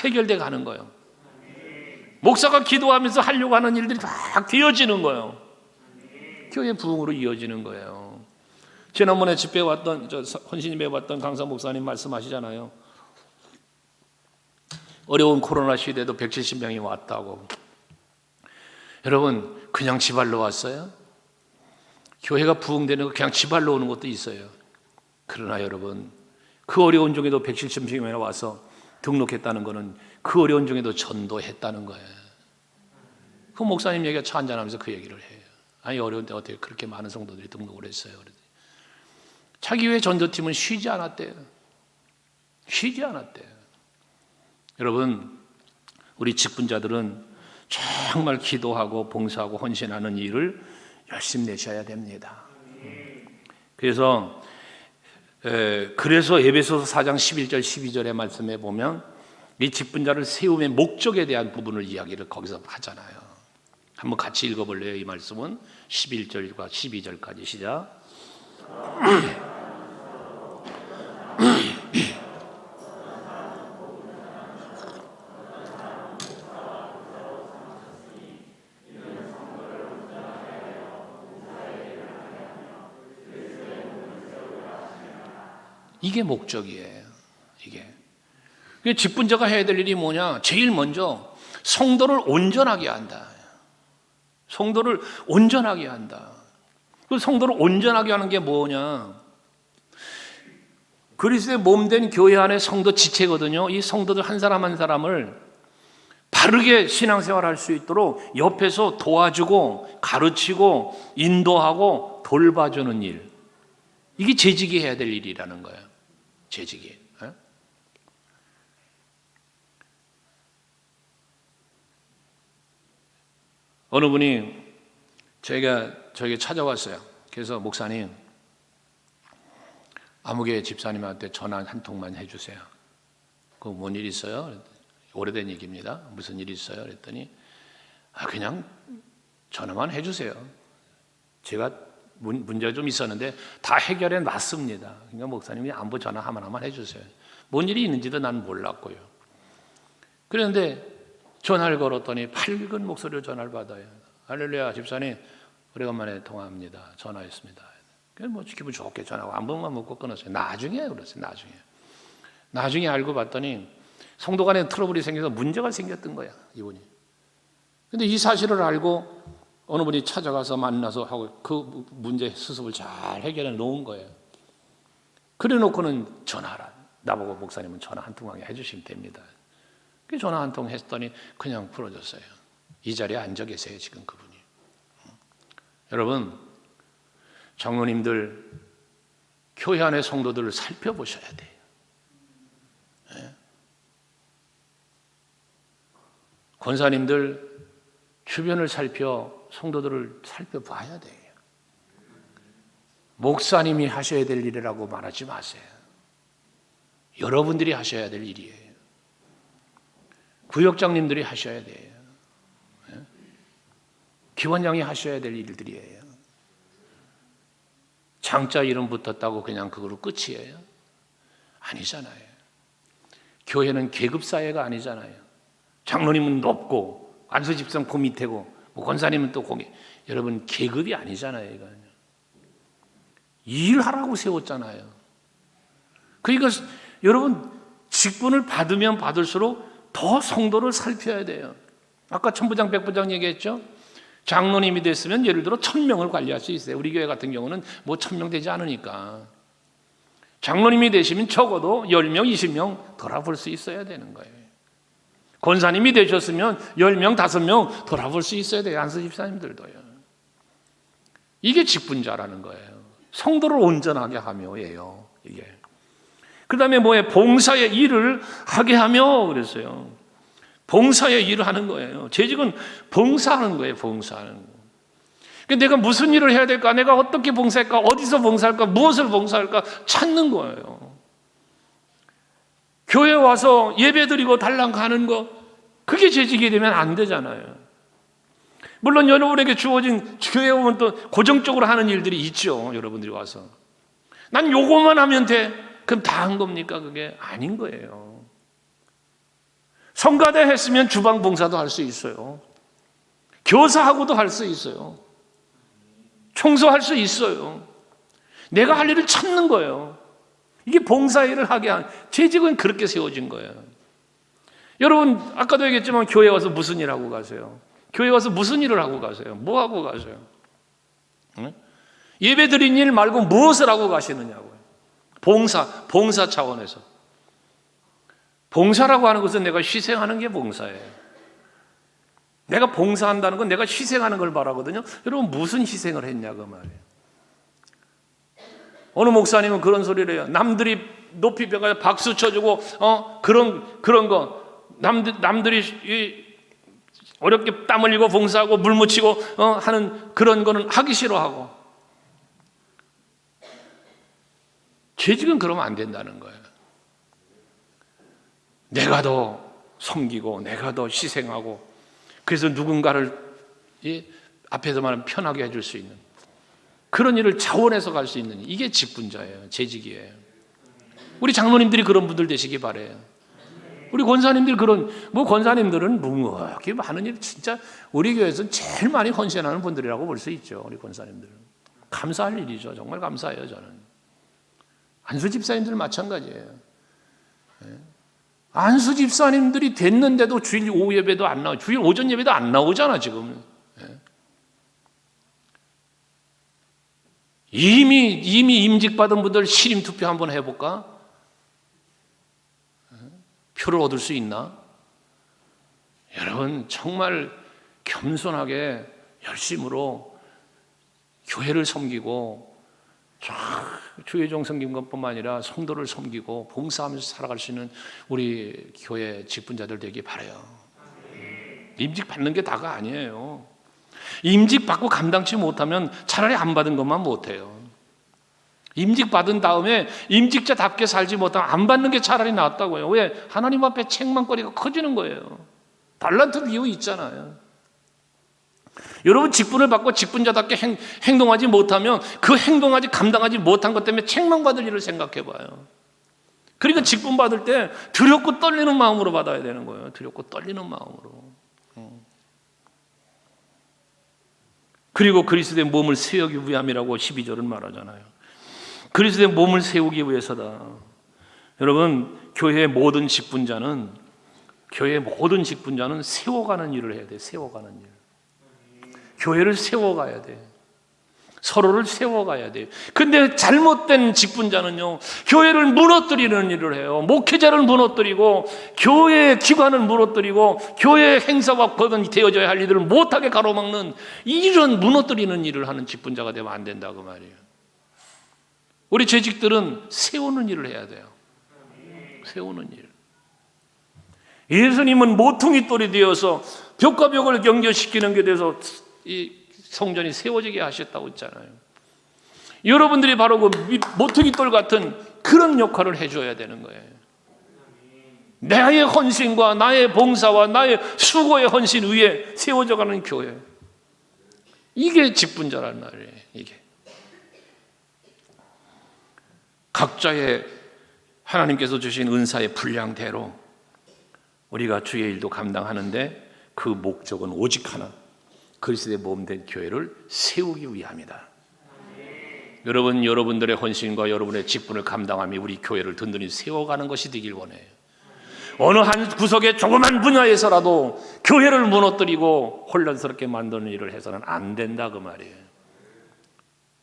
해결돼 가는 거예요. 목사가 기도하면서 하려고 하는 일들이 다 되어지는 거예요. 교회 부흥으로 이어지는 거예요. 지난번에 집회에 왔던 헌신임에 왔던 강사 목사님 말씀하시잖아요. 어려운 코로나 시대에도 170명이 왔다고. 여러분 그냥 지발로 왔어요? 교회가 부흥되는 거 그냥 지발로 오는 것도 있어요. 그러나 여러분 그 어려운 중에도 170명이 와서 등록했다는 것은 그 어려운 중에도 전도했다는 거예요. 그 목사님 얘기가 차 한잔하면서 그 얘기를 해요. 아니 어려운데 어떻게 그렇게 많은 성도들이 등록을 했어요. 자기 교회 전도팀은 쉬지 않았대요. 쉬지 않았대요. 여러분 우리 직분자들은 정말 기도하고 봉사하고 헌신하는 일을 열심히 내셔야 됩니다. 그래서 에베소서 4장 11절 12절의 말씀에 보면 이 직분자를 세움의 목적에 대한 부분을 이야기를 거기서 하잖아요. 한번 같이 읽어볼래요? 이 말씀은 11절과 12절까지 시작. 이게 목적이에요. 이게 직분자가 해야 될 일이 뭐냐? 제일 먼저 성도를 온전하게 한다. 성도를 온전하게 한다. 그 성도를 온전하게 하는 게 뭐냐? 그리스도의 몸된 교회 안에 성도 지체거든요. 이 성도들 한 사람 한 사람을 바르게 신앙생활할 수 있도록 옆에서 도와주고 가르치고 인도하고 돌봐주는 일. 이게 재직이 해야 될 일이라는 거예요. 재직이. 어느 분이 저에게 찾아왔어요. 그래서 목사님, 아무개 집사님한테 전화 한 통만 해주세요. 그 뭔 일 있어요? 오래된 얘기입니다. 무슨 일 있어요? 그랬더니 그냥 전화만 해주세요. 제가 문제가 좀 있었는데 다 해결해 놨습니다. 그러니까 목사님이 안부 전화 하나만 해주세요. 뭔 일이 있는지도 난 몰랐고요. 그런데 전화를 걸었더니 밝은 목소리로 전화를 받아요. 할렐루야, 집사님 오래간만에 통화합니다. 전화했습니다. 그래서 뭐 기분 좋게 전화하고 안부만 묻고 끊었어요. 나중에 그랬어요. 나중에 알고 봤더니 성도 간에 트러블이 생겨서 문제가 생겼던 거야, 이분이. 근데 이 사실을 알고 어느 분이 찾아가서 만나서 하고 그 문제 수습을 잘 해결해 놓은 거예요. 그래 놓고는 전화하라. 나보고 목사님은 전화 한 통만 해주시면 됩니다. 그 전화 한 통 했더니 그냥 풀어줬어요. 이 자리에 앉아 계세요, 지금 그분이. 여러분, 장로님들, 교회 안의 성도들을 살펴보셔야 돼요. 권사님들 주변을 살펴 성도들을 살펴봐야 돼요. 목사님이 하셔야 될 일이라고 말하지 마세요. 여러분들이 하셔야 될 일이에요. 구역장님들이 하셔야 돼요. 기원장이 하셔야 될 일들이에요. 장자 이름 붙었다고 그냥 그거로 끝이에요? 아니잖아요. 교회는 계급사회가 아니잖아요. 장로님은 높고 안수집사는 그 밑에고 권사님은 또 거기. 여러분 계급이 아니잖아요. 이건. 일하라고 세웠잖아요. 그러니까 여러분 직분을 받으면 받을수록 더 성도를 살펴야 돼요. 아까 천부장 백부장 얘기했죠. 장로님이 됐으면 예를 들어 1000명을 관리할 수 있어요. 우리 교회 같은 경우는 뭐 1000명 되지 않으니까. 장로님이 되시면 적어도 10명, 20명 돌아볼 수 있어야 되는 거예요. 권사님이 되셨으면 10명, 5명 돌아볼 수 있어야 돼요. 안수 집사님들도요. 이게 직분자라는 거예요. 성도를 온전하게 하며예요. 이게. 그 다음에 뭐예요? 봉사의 일을 하게 하며 그랬어요. 봉사의 일을 하는 거예요. 재직은 봉사하는 거예요. 봉사하는 거. 내가 무슨 일을 해야 될까? 내가 어떻게 봉사할까? 어디서 봉사할까? 무엇을 봉사할까? 찾는 거예요. 교회 와서 예배드리고 달랑 가는 거, 그게 재직이 되면 안 되잖아요. 물론 여러분에게 주어진 교회 오면 또 고정적으로 하는 일들이 있죠. 여러분들이 와서 난 요것만 하면 돼. 그럼 다 한 겁니까? 그게 아닌 거예요. 성가대 했으면 주방 봉사도 할 수 있어요. 교사하고도 할 수 있어요. 청소할 수 있어요. 내가 할 일을 찾는 거예요. 이게 봉사일을 하게 한 재직은 그렇게 세워진 거예요. 여러분 아까도 얘기했지만 교회 와서 무슨 일 하고 가세요? 교회 와서 무슨 일을 하고 가세요? 뭐 하고 가세요? 응? 예배 드린 일 말고 무엇을 하고 가시느냐고요. 봉사 차원에서. 봉사라고 하는 것은 내가 희생하는 게 봉사예요. 내가 봉사한다는 건 내가 희생하는 걸 말하거든요. 여러분 무슨 희생을 했냐 그 말이에요. 어느 목사님은 그런 소리를 해요. 남들이 높이 벼가 박수 쳐주고 그런 거 남들이 어렵게 땀 흘리고 봉사하고 물 묻히고 하는 그런 거는 하기 싫어하고. 재직은 그러면 안 된다는 거예요. 내가 더 섬기고 내가 더 희생하고 그래서 누군가를 앞에서 말하면 편하게 해줄 수 있는 그런 일을 자원해서 갈 수 있는 이게 직분자예요. 재직이에요. 우리 장로님들이 그런 분들 되시기 바래요. 우리 권사님들 권사님들은 묵묵하게 많은 일 진짜 우리 교회에서 제일 많이 헌신하는 분들이라고 볼 수 있죠. 우리 권사님들은 감사할 일이죠. 정말 감사해요. 저는 안수 집사님들 마찬가지예요. 안수 집사님들이 됐는데도 주일 오후 예배도 안 나오고 주일 오전 예배도 안 나오잖아 지금. 이미 임직받은 분들 신임 투표 한번 해볼까? 표를 얻을 수 있나? 여러분 정말 겸손하게 열심으로 교회를 섬기고 주의종 섬긴 것뿐만 아니라 성도를 섬기고 봉사하면서 살아갈 수 있는 우리 교회 직분자들 되기 바라요. 임직 받는 게 다가 아니에요. 임직 받고 감당치 못하면 차라리 안 받은 것만 못해요. 임직 받은 다음에 임직자답게 살지 못하면 안 받는 게 차라리 낫다고요. 왜? 하나님 앞에 책망거리가 커지는 거예요. 달란트 비유 있잖아요. 여러분 직분을 받고 직분자답게 행동하지 못하면 그 행동하지 감당하지 못한 것 때문에 책망받을 일을 생각해 봐요. 그러니까 직분 받을 때 두렵고 떨리는 마음으로 받아야 되는 거예요. 두렵고 떨리는 마음으로. 그리고 그리스도의 몸을 세우기 위함이라고 12절은 말하잖아요. 그리스도의 몸을 세우기 위해서다. 여러분 교회의 모든 직분자는 세워가는 일을 해야 돼. 세워가는 일. 교회를 세워가야 돼. 서로를 세워가야 돼. 근데 잘못된 직분자는요, 교회를 무너뜨리는 일을 해요. 목회자를 무너뜨리고, 교회의 기관을 무너뜨리고, 교회의 행사와 법은 되어져야 할 일들을 못하게 가로막는 이런 무너뜨리는 일을 하는 직분자가 되면 안 된다고 말이에요. 우리 재직들은 세우는 일을 해야 돼요. 세우는 일. 예수님은 모퉁이 돌이 되어서 벽과 벽을 연결시키는 게 돼서 이 성전이 세워지게 하셨다고 했잖아요. 여러분들이 바로 그 모퉁이 돌 같은 그런 역할을 해줘야 되는 거예요. 나의 헌신과 나의 봉사와 나의 수고의 헌신 위에 세워져가는 교회. 이게 직분자란 말이에요. 이게 각자의 하나님께서 주신 은사의 분량대로 우리가 주의 일도 감당하는데 그 목적은 오직 하나, 그리스도의 몸된 교회를 세우기 위함이다. 여러분들의 헌신과 여러분의 직분을 감당함이 우리 교회를 든든히 세워가는 것이 되길 원해요. 어느 한 구석의 조그만 분야에서라도 교회를 무너뜨리고 혼란스럽게 만드는 일을 해서는 안 된다 그 말이에요.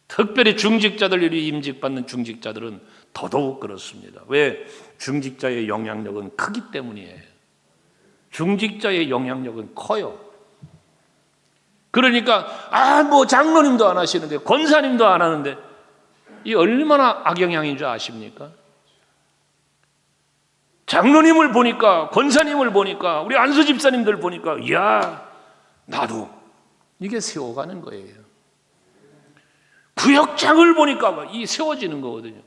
특별히 중직자들이 임직받는 중직자들은 더더욱 그렇습니다. 왜? 중직자의 영향력은 크기 때문이에요. 중직자의 영향력은 커요. 그러니까 장로님도 안 하시는데 권사님도 안 하는데 이 얼마나 악영향인 줄 아십니까? 장로님을 보니까 권사님을 보니까 우리 안수 집사님들 보니까 나도 이게 세워가는 거예요. 구역장을 보니까 이 세워지는 거거든요.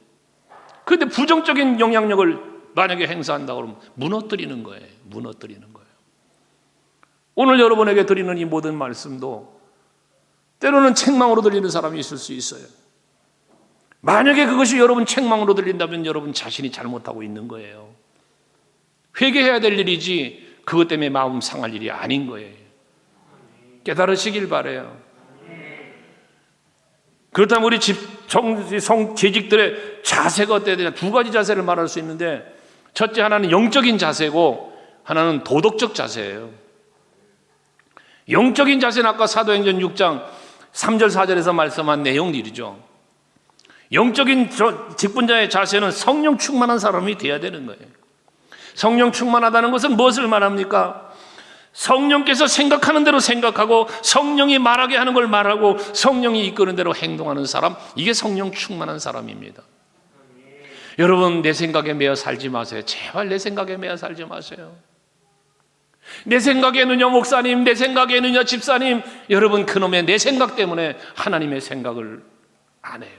그런데 부정적인 영향력을 만약에 행사한다고 그러면 무너뜨리는 거예요. 무너뜨리는 거예요. 오늘 여러분에게 드리는 이 모든 말씀도 때로는 책망으로 들리는 사람이 있을 수 있어요. 만약에 그것이 여러분 책망으로 들린다면 여러분 자신이 잘못하고 있는 거예요. 회개해야 될 일이지 그것 때문에 마음 상할 일이 아닌 거예요. 깨달으시길 바라요. 그렇다면 우리 재직들의 자세가 어때야 되냐? 두 가지 자세를 말할 수 있는데 첫째 하나는 영적인 자세고 하나는 도덕적 자세예요. 영적인 자세는 아까 사도행전 6장 3절 4절에서 말씀한 내용들이죠. 영적인 직분자의 자세는 성령 충만한 사람이 돼야 되는 거예요. 성령 충만하다는 것은 무엇을 말합니까? 성령께서 생각하는 대로 생각하고 성령이 말하게 하는 걸 말하고 성령이 이끄는 대로 행동하는 사람, 이게 성령 충만한 사람입니다. 여러분 내 생각에 매여 살지 마세요. 제발 내 생각에 매여 살지 마세요. 내 생각에는요 목사님, 내 생각에는요 집사님, 여러분 그놈의 내 생각 때문에 하나님의 생각을 안 해요.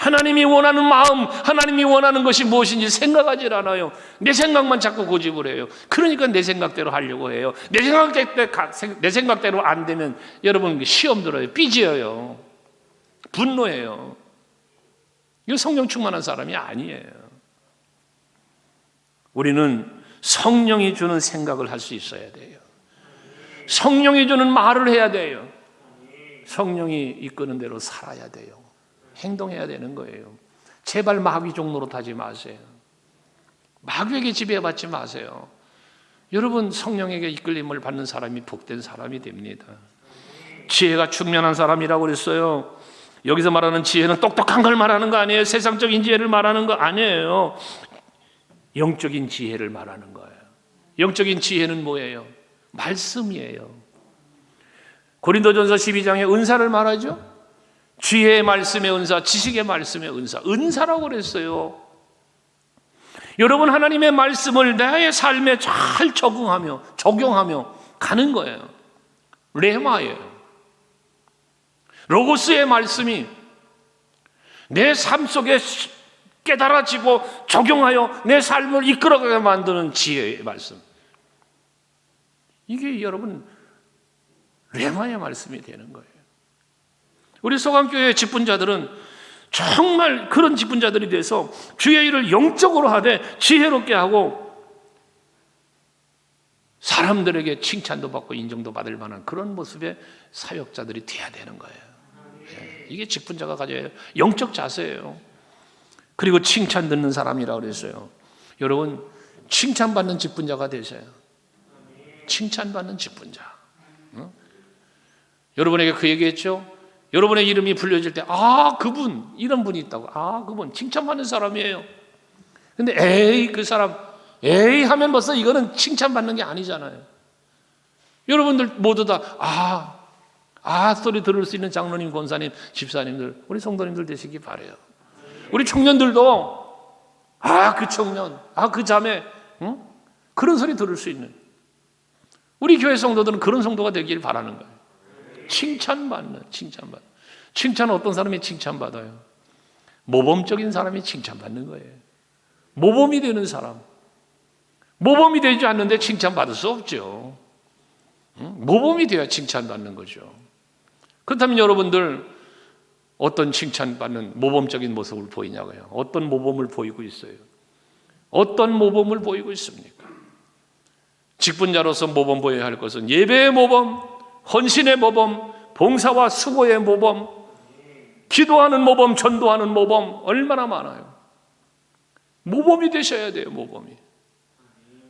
하나님이 원하는 마음, 하나님이 원하는 것이 무엇인지 생각하지 않아요. 내 생각만 자꾸 고집을 해요. 그러니까 내 생각대로 하려고 해요. 내 생각대로 안 되면 여러분 시험 들어요. 삐져요. 분노해요. 이거 성령 충만한 사람이 아니에요. 우리는 성령이 주는 생각을 할 수 있어야 돼요. 성령이 주는 말을 해야 돼요. 성령이 이끄는 대로 살아야 돼요. 행동해야 되는 거예요. 제발 마귀 종로로 타지 마세요. 마귀에게 지배받지 마세요. 여러분 성령에게 이끌림을 받는 사람이 복된 사람이 됩니다. 지혜가 충만한 사람이라고 그랬어요. 여기서 말하는 지혜는 똑똑한 걸 말하는 거 아니에요. 세상적인 지혜를 말하는 거 아니에요. 영적인 지혜를 말하는 거예요. 영적인 지혜는 뭐예요? 말씀이에요. 고린도전서 12장에 은사를 말하죠. 지혜의 말씀의 은사, 지식의 말씀의 은사, 은사라고 그랬어요. 여러분 하나님의 말씀을 나의 삶에 잘 적용하며 가는 거예요. 레마예요. 로고스의 말씀이 내 삶 속에 깨달아지고 적용하여 내 삶을 이끌어가게 만드는 지혜의 말씀. 이게 여러분 레마의 말씀이 되는 거예요. 우리 소강교회 직분자들은 정말 그런 직분자들이 돼서 주의 일을 영적으로 하되 지혜롭게 하고 사람들에게 칭찬도 받고 인정도 받을 만한 그런 모습의 사역자들이 돼야 되는 거예요. 이게 직분자가 가져야 영적 자세예요. 그리고 칭찬 듣는 사람이라고 그랬어요. 여러분 칭찬받는 직분자가 되세요. 칭찬받는 직분자. 여러분에게 그 얘기했죠? 여러분의 이름이 불려질 때 그분 이런 분이 있다고. 그분 칭찬받는 사람이에요. 근데 에이 그 사람 에이 하면 벌써 이거는 칭찬받는 게 아니잖아요. 여러분들 모두 다 소리 들을 수 있는 장로님, 권사님, 집사님들, 우리 성도님들 되시기 바라요. 우리 청년들도 그 청년, 그 자매, 그런 소리 들을 수 있는 우리 교회 성도들은 그런 성도가 되길 바라는 거예요. 칭찬받는. 칭찬은 어떤 사람이 칭찬받아요? 모범적인 사람이 칭찬받는 거예요. 모범이 되는 사람. 모범이 되지 않는데 칭찬받을 수 없죠. 모범이 돼야 칭찬받는 거죠. 그렇다면 여러분들 어떤 칭찬받는 모범적인 모습을 보이냐고요? 어떤 모범을 보이고 있어요? 어떤 모범을 보이고 있습니까? 직분자로서 모범 보여야 할 것은 예배의 모범, 헌신의 모범, 봉사와 수고의 모범, 기도하는 모범, 전도하는 모범 얼마나 많아요. 모범이 되셔야 돼요. 모범이.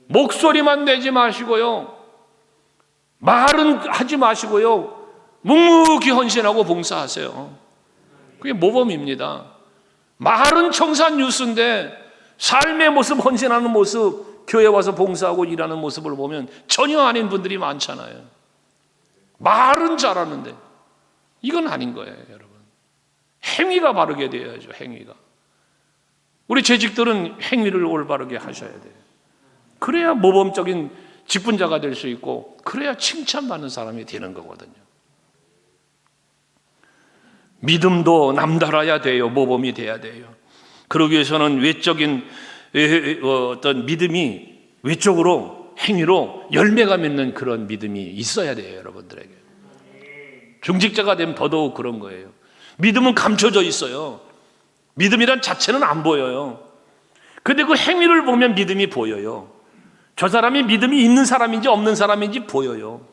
목소리만 내지 마시고요. 말은 하지 마시고요. 묵묵히 헌신하고 봉사하세요. 그게 모범입니다. 말은 청산유수인데 삶의 모습, 헌신하는 모습, 교회 와서 봉사하고 일하는 모습을 보면 전혀 아닌 분들이 많잖아요. 말은 잘하는데 이건 아닌 거예요, 여러분. 행위가 바르게 되어야죠. 행위가. 우리 재직들은 행위를 올바르게 하셔야 돼요. 그래야 모범적인 직분자가 될 수 있고 그래야 칭찬받는 사람이 되는 거거든요. 믿음도 남달아야 돼요. 모범이 돼야 돼요. 그러기 위해서는 외적인 어떤 믿음이 외적으로 행위로 열매가 맺는 그런 믿음이 있어야 돼요. 여러분들에게. 중직자가 되면 더더욱 그런 거예요. 믿음은 감춰져 있어요. 믿음이란 자체는 안 보여요. 근데 그 행위를 보면 믿음이 보여요. 저 사람이 믿음이 있는 사람인지 없는 사람인지 보여요.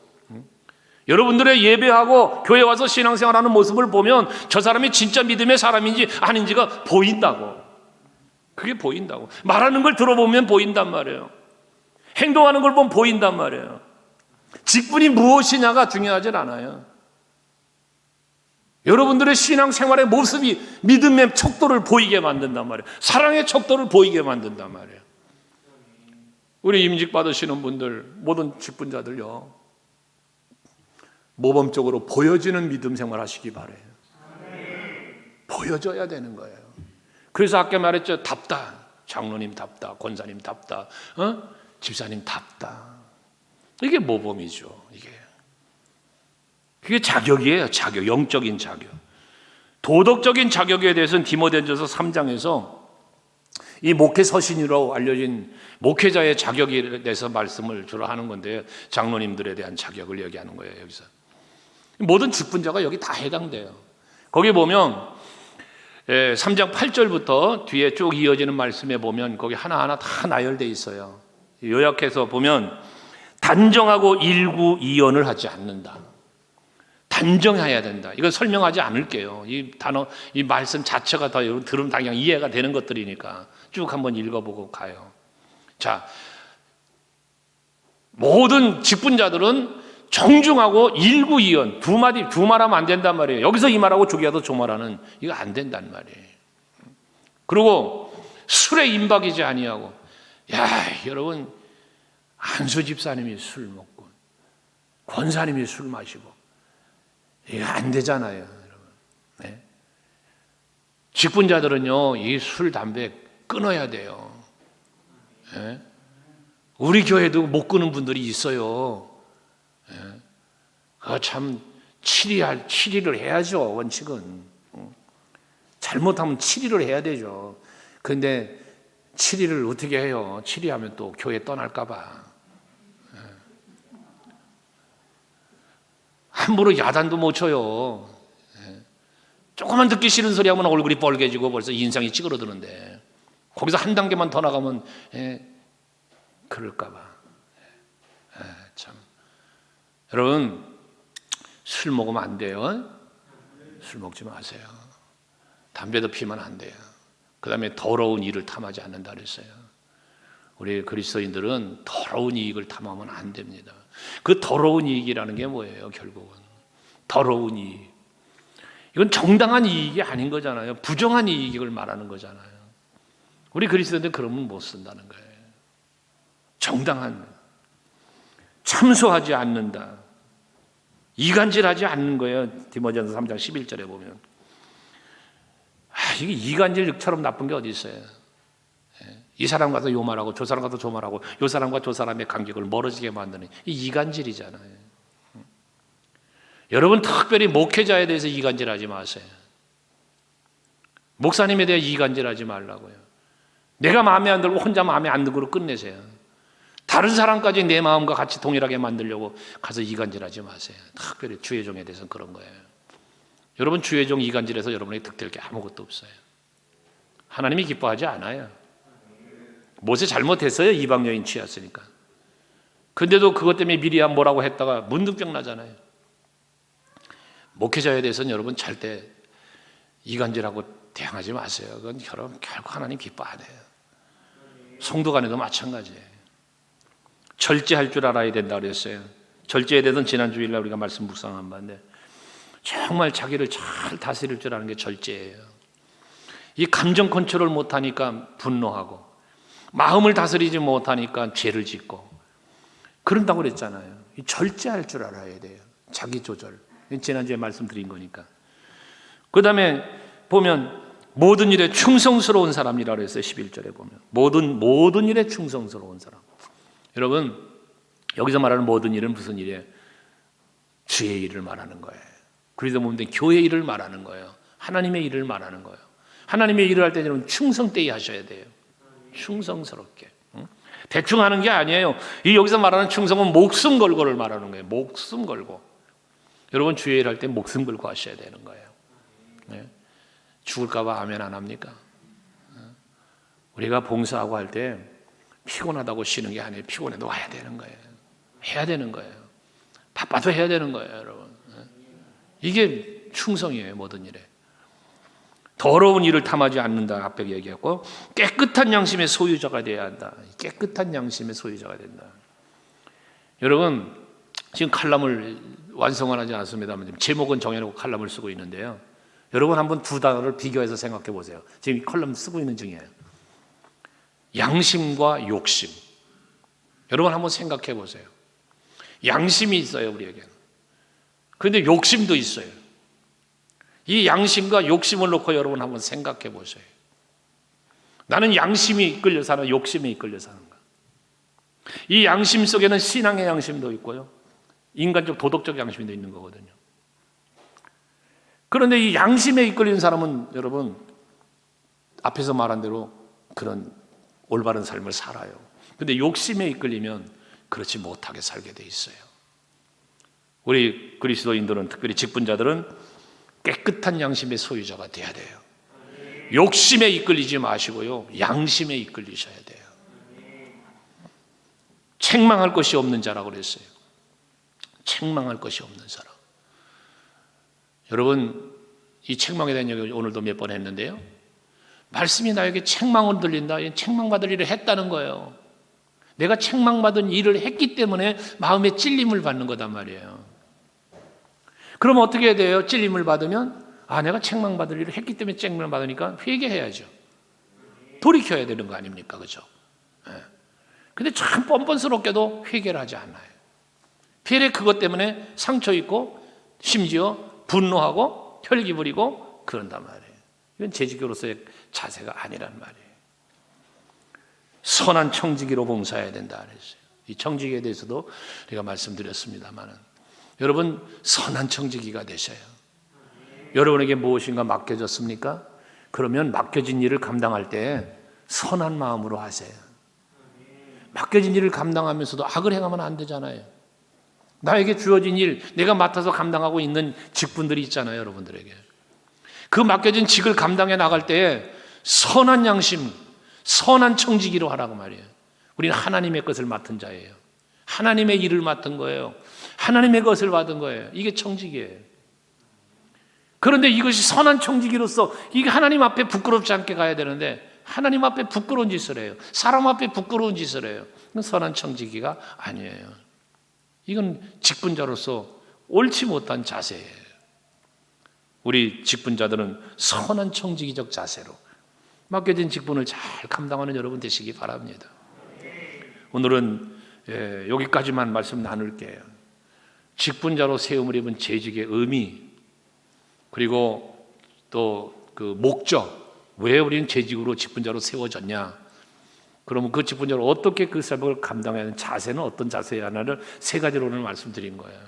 여러분들의 예배하고 교회 와서 신앙생활하는 모습을 보면 저 사람이 진짜 믿음의 사람인지 아닌지가 보인다고. 그게 보인다고. 말하는 걸 들어보면 보인단 말이에요. 행동하는 걸 보면 보인단 말이에요. 직분이 무엇이냐가 중요하진 않아요. 여러분들의 신앙생활의 모습이 믿음의 척도를 보이게 만든단 말이에요. 사랑의 척도를 보이게 만든단 말이에요. 우리 임직 받으시는 분들, 모든 직분자들요, 모범적으로 보여지는 믿음 생활 하시기 바라요. 보여져야 되는 거예요. 그래서 아까 말했죠. 답다. 장로님 답다. 권사님 답다. 집사님 답다. 이게 모범이죠. 그게 자격이에요. 자격, 영적인 자격. 도덕적인 자격에 대해서는 디모데전서 3장에서 이 목회 서신으로 알려진 목회자의 자격에 대해서 말씀을 주로 하는 건데, 장로님들에 대한 자격을 얘기하는 거예요. 여기서 모든 직분자가 여기 다 해당돼요. 거기 보면 3장 8절부터 뒤에 쭉 이어지는 말씀에 보면 거기 하나하나 다 나열되어 있어요. 요약해서 보면 단정하고 일구이연을 하지 않는다. 단정해야 된다. 이건 설명하지 않을게요. 이 단어, 이 말씀 자체가 다 여러분 들으면 당장 이해가 되는 것들이니까 쭉 한번 읽어보고 가요. 자, 모든 직분자들은 정중하고 일구이연, 두 말하면 안 된단 말이에요. 여기서 이 말하고 저기하고 저 말하는, 이거 안 된단 말이에요. 그리고 술에 임박이지 아니하고, 야, 여러분, 안수 집사님이 술 먹고 권사님이 술 마시고 이거 안 되잖아요, 여러분. 네? 직분자들은요, 이 술, 담배 끊어야 돼요. 네? 우리 교회도 못 끊는 분들이 있어요. 참 치리를 해야죠. 원칙은 잘못하면 치리를 해야 되죠. 그런데 치리를 어떻게 해요? 치리하면 또 교회 떠날까 봐 함부로 야단도 못 쳐요. 조금만 듣기 싫은 소리 하면 얼굴이 뻘개지고 벌써 인상이 찌그러드는데, 거기서 한 단계만 더 나가면 그럴까 봐. 참, 여러분, 술 먹으면 안 돼요. 술 먹지 마세요. 담배도 피면 안 돼요. 그 다음에 더러운 일을 탐하지 않는다 그랬어요. 우리 그리스도인들은 더러운 이익을 탐하면 안 됩니다. 그 더러운 이익이라는 게 뭐예요? 결국은 더러운 이익, 이건 정당한 이익이 아닌 거잖아요. 부정한 이익을 말하는 거잖아요. 우리 그리스도인들 그러면 못 쓴다는 거예요. 정당한, 참소하지 않는다, 이간질하지 않는 거예요. 디모데전서 3장 11절에 보면 이게 이간질처럼 나쁜 게 어디 있어요? 이 사람 가서 요 말하고 저 사람 가서 저 말하고 요 사람과 저 사람의 간격을 멀어지게 만드는 이 이간질이잖아요. 여러분, 특별히 목회자에 대해서 이간질하지 마세요. 목사님에 대해 이간질하지 말라고요. 내가 마음에 안 들고 혼자 마음에 안 들고 끝내세요. 다른 사람까지 내 마음과 같이 동일하게 만들려고 가서 이간질하지 마세요. 특별히 주의 종에 대해서는 그런 거예요. 여러분, 주의 종 이간질해서 여러분에게 득될 게 아무것도 없어요. 하나님이 기뻐하지 않아요. 모세 잘못했어요. 이방 여인 취했으니까. 근데도 그것 때문에 미리암 뭐라고 했다가 문득병 나잖아요. 목회자에 대해서는 여러분 절대 이간질하고 대항하지 마세요. 그건 결국 하나님 기뻐 안 해요. 성도 간에도 마찬가지예요. 절제할 줄 알아야 된다 그랬어요. 절제에 대해서는 지난 주일날 우리가 말씀 묵상한 바인데, 정말 자기를 잘 다스릴 줄 아는 게 절제예요. 이 감정 컨트롤 못하니까 분노하고, 마음을 다스리지 못하니까 죄를 짓고 그런다고 그랬잖아요. 절제할 줄 알아야 돼요. 자기 조절. 지난주에 말씀드린 거니까. 그 다음에 보면 모든 일에 충성스러운 사람이라고 그랬어요. 11절에 보면 모든 일에 충성스러운 사람. 여러분, 여기서 말하는 모든 일은 무슨 일이에요? 주의 일을 말하는 거예요. 그래서 보면 교회 일을 말하는 거예요. 하나님의 일을 말하는 거예요. 하나님의 일을 할 때 여러분 충성되이 하셔야 돼요. 충성스럽게. 대충 하는 게 아니에요. 이 여기서 말하는 충성은 목숨 걸고를 말하는 거예요. 목숨 걸고. 여러분, 주의 일 할 때 목숨 걸고 하셔야 되는 거예요. 네. 죽을까 봐 아멘 안 합니까? 우리가 봉사하고 할 때 피곤하다고 쉬는 게 아니에요. 피곤해도 와야 되는 거예요. 해야 되는 거예요. 바빠도 해야 되는 거예요, 여러분. 이게 충성이에요, 모든 일에. 더러운 일을 탐하지 않는다, 앞에 얘기했고, 깨끗한 양심의 소유자가 되어야 한다. 깨끗한 양심의 소유자가 된다. 여러분, 지금 칼럼을 완성을 하지 않습니다만 제목은 정해놓고 칼럼을 쓰고 있는데요. 여러분, 한번 두 단어를 비교해서 생각해 보세요. 지금 컬럼 쓰고 있는 중이에요. 양심과 욕심. 여러분 한번 생각해 보세요. 양심이 있어요, 우리에게는. 그런데 욕심도 있어요. 이 양심과 욕심을 놓고 여러분 한번 생각해 보세요. 나는 양심이 이끌려 사는, 욕심이 이끌려 사는가? 이 양심 속에는 신앙의 양심도 있고요, 인간적 도덕적 양심도 있는 거거든요. 그런데 이 양심에 이끌린 사람은 여러분 앞에서 말한 대로 그런 올바른 삶을 살아요. 근데 욕심에 이끌리면 그렇지 못하게 살게 돼 있어요. 우리 그리스도인들은, 특별히 직분자들은 깨끗한 양심의 소유자가 돼야 돼요. 욕심에 이끌리지 마시고요, 양심에 이끌리셔야 돼요. 책망할 것이 없는 자라고 그랬어요. 책망할 것이 없는 사람. 여러분, 이 책망에 대한 얘기를 오늘도 몇 번 했는데요, 말씀이 나에게 책망을 들린다, 책망받을 일을 했다는 거예요. 내가 책망받은 일을 했기 때문에 마음에 찔림을 받는 거단 말이에요. 그럼 어떻게 해야 돼요? 찔림을 받으면 내가 책망받을 일을 했기 때문에 책망을 받으니까 회개해야죠. 돌이켜야 되는 거 아닙니까? 그죠? 근데 참 뻔뻔스럽게도 회개를 하지 않아요. 피해 그것 때문에 상처 입고 심지어 분노하고 혈기 부리고 그런단 말이에요. 이건 재직교로서의 자세가 아니란 말이에요. 선한 청지기로 봉사해야 된다 그랬어요. 이 청지기에 대해서도 제가 말씀드렸습니다만, 여러분 선한 청지기가 되셔요. 여러분에게 무엇인가 맡겨졌습니까? 그러면 맡겨진 일을 감당할 때 선한 마음으로 하세요. 맡겨진 일을 감당하면서도 악을 행하면 안 되잖아요. 나에게 주어진 일, 내가 맡아서 감당하고 있는 직분들이 있잖아요, 여러분들에게. 그 맡겨진 직을 감당해 나갈 때 선한 양심, 선한 청지기로 하라고 말이에요. 우리는 하나님의 것을 맡은 자예요. 하나님의 일을 맡은 거예요. 하나님의 것을 받은 거예요. 이게 청지기예요. 그런데 이것이 선한 청지기로서 이게 하나님 앞에 부끄럽지 않게 가야 되는데, 하나님 앞에 부끄러운 짓을 해요. 사람 앞에 부끄러운 짓을 해요. 이건 선한 청지기가 아니에요. 이건 직분자로서 옳지 못한 자세예요. 우리 직분자들은 선한 청지기적 자세로 맡겨진 직분을 잘 감당하는 여러분 되시기 바랍니다. 오늘은 여기까지만 말씀 나눌게요. 직분자로 세움을 입은 재직의 의미, 그리고 또 그 목적, 왜 우리는 재직으로 직분자로 세워졌냐, 그러면 그 직분자로 어떻게 그 사역을 감당해야 하는 자세는 어떤 자세야 하나를 세 가지로 오늘 말씀드린 거예요.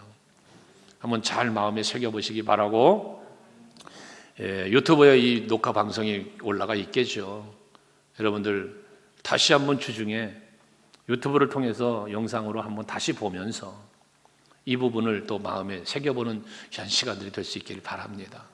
한번 잘 마음에 새겨보시기 바라고, 유튜브에 이 녹화 방송이 올라가 있겠죠. 여러분들 다시 한번 주중에 유튜브를 통해서 영상으로 한번 다시 보면서 이 부분을 또 마음에 새겨보는 시간들이 될 수 있기를 바랍니다.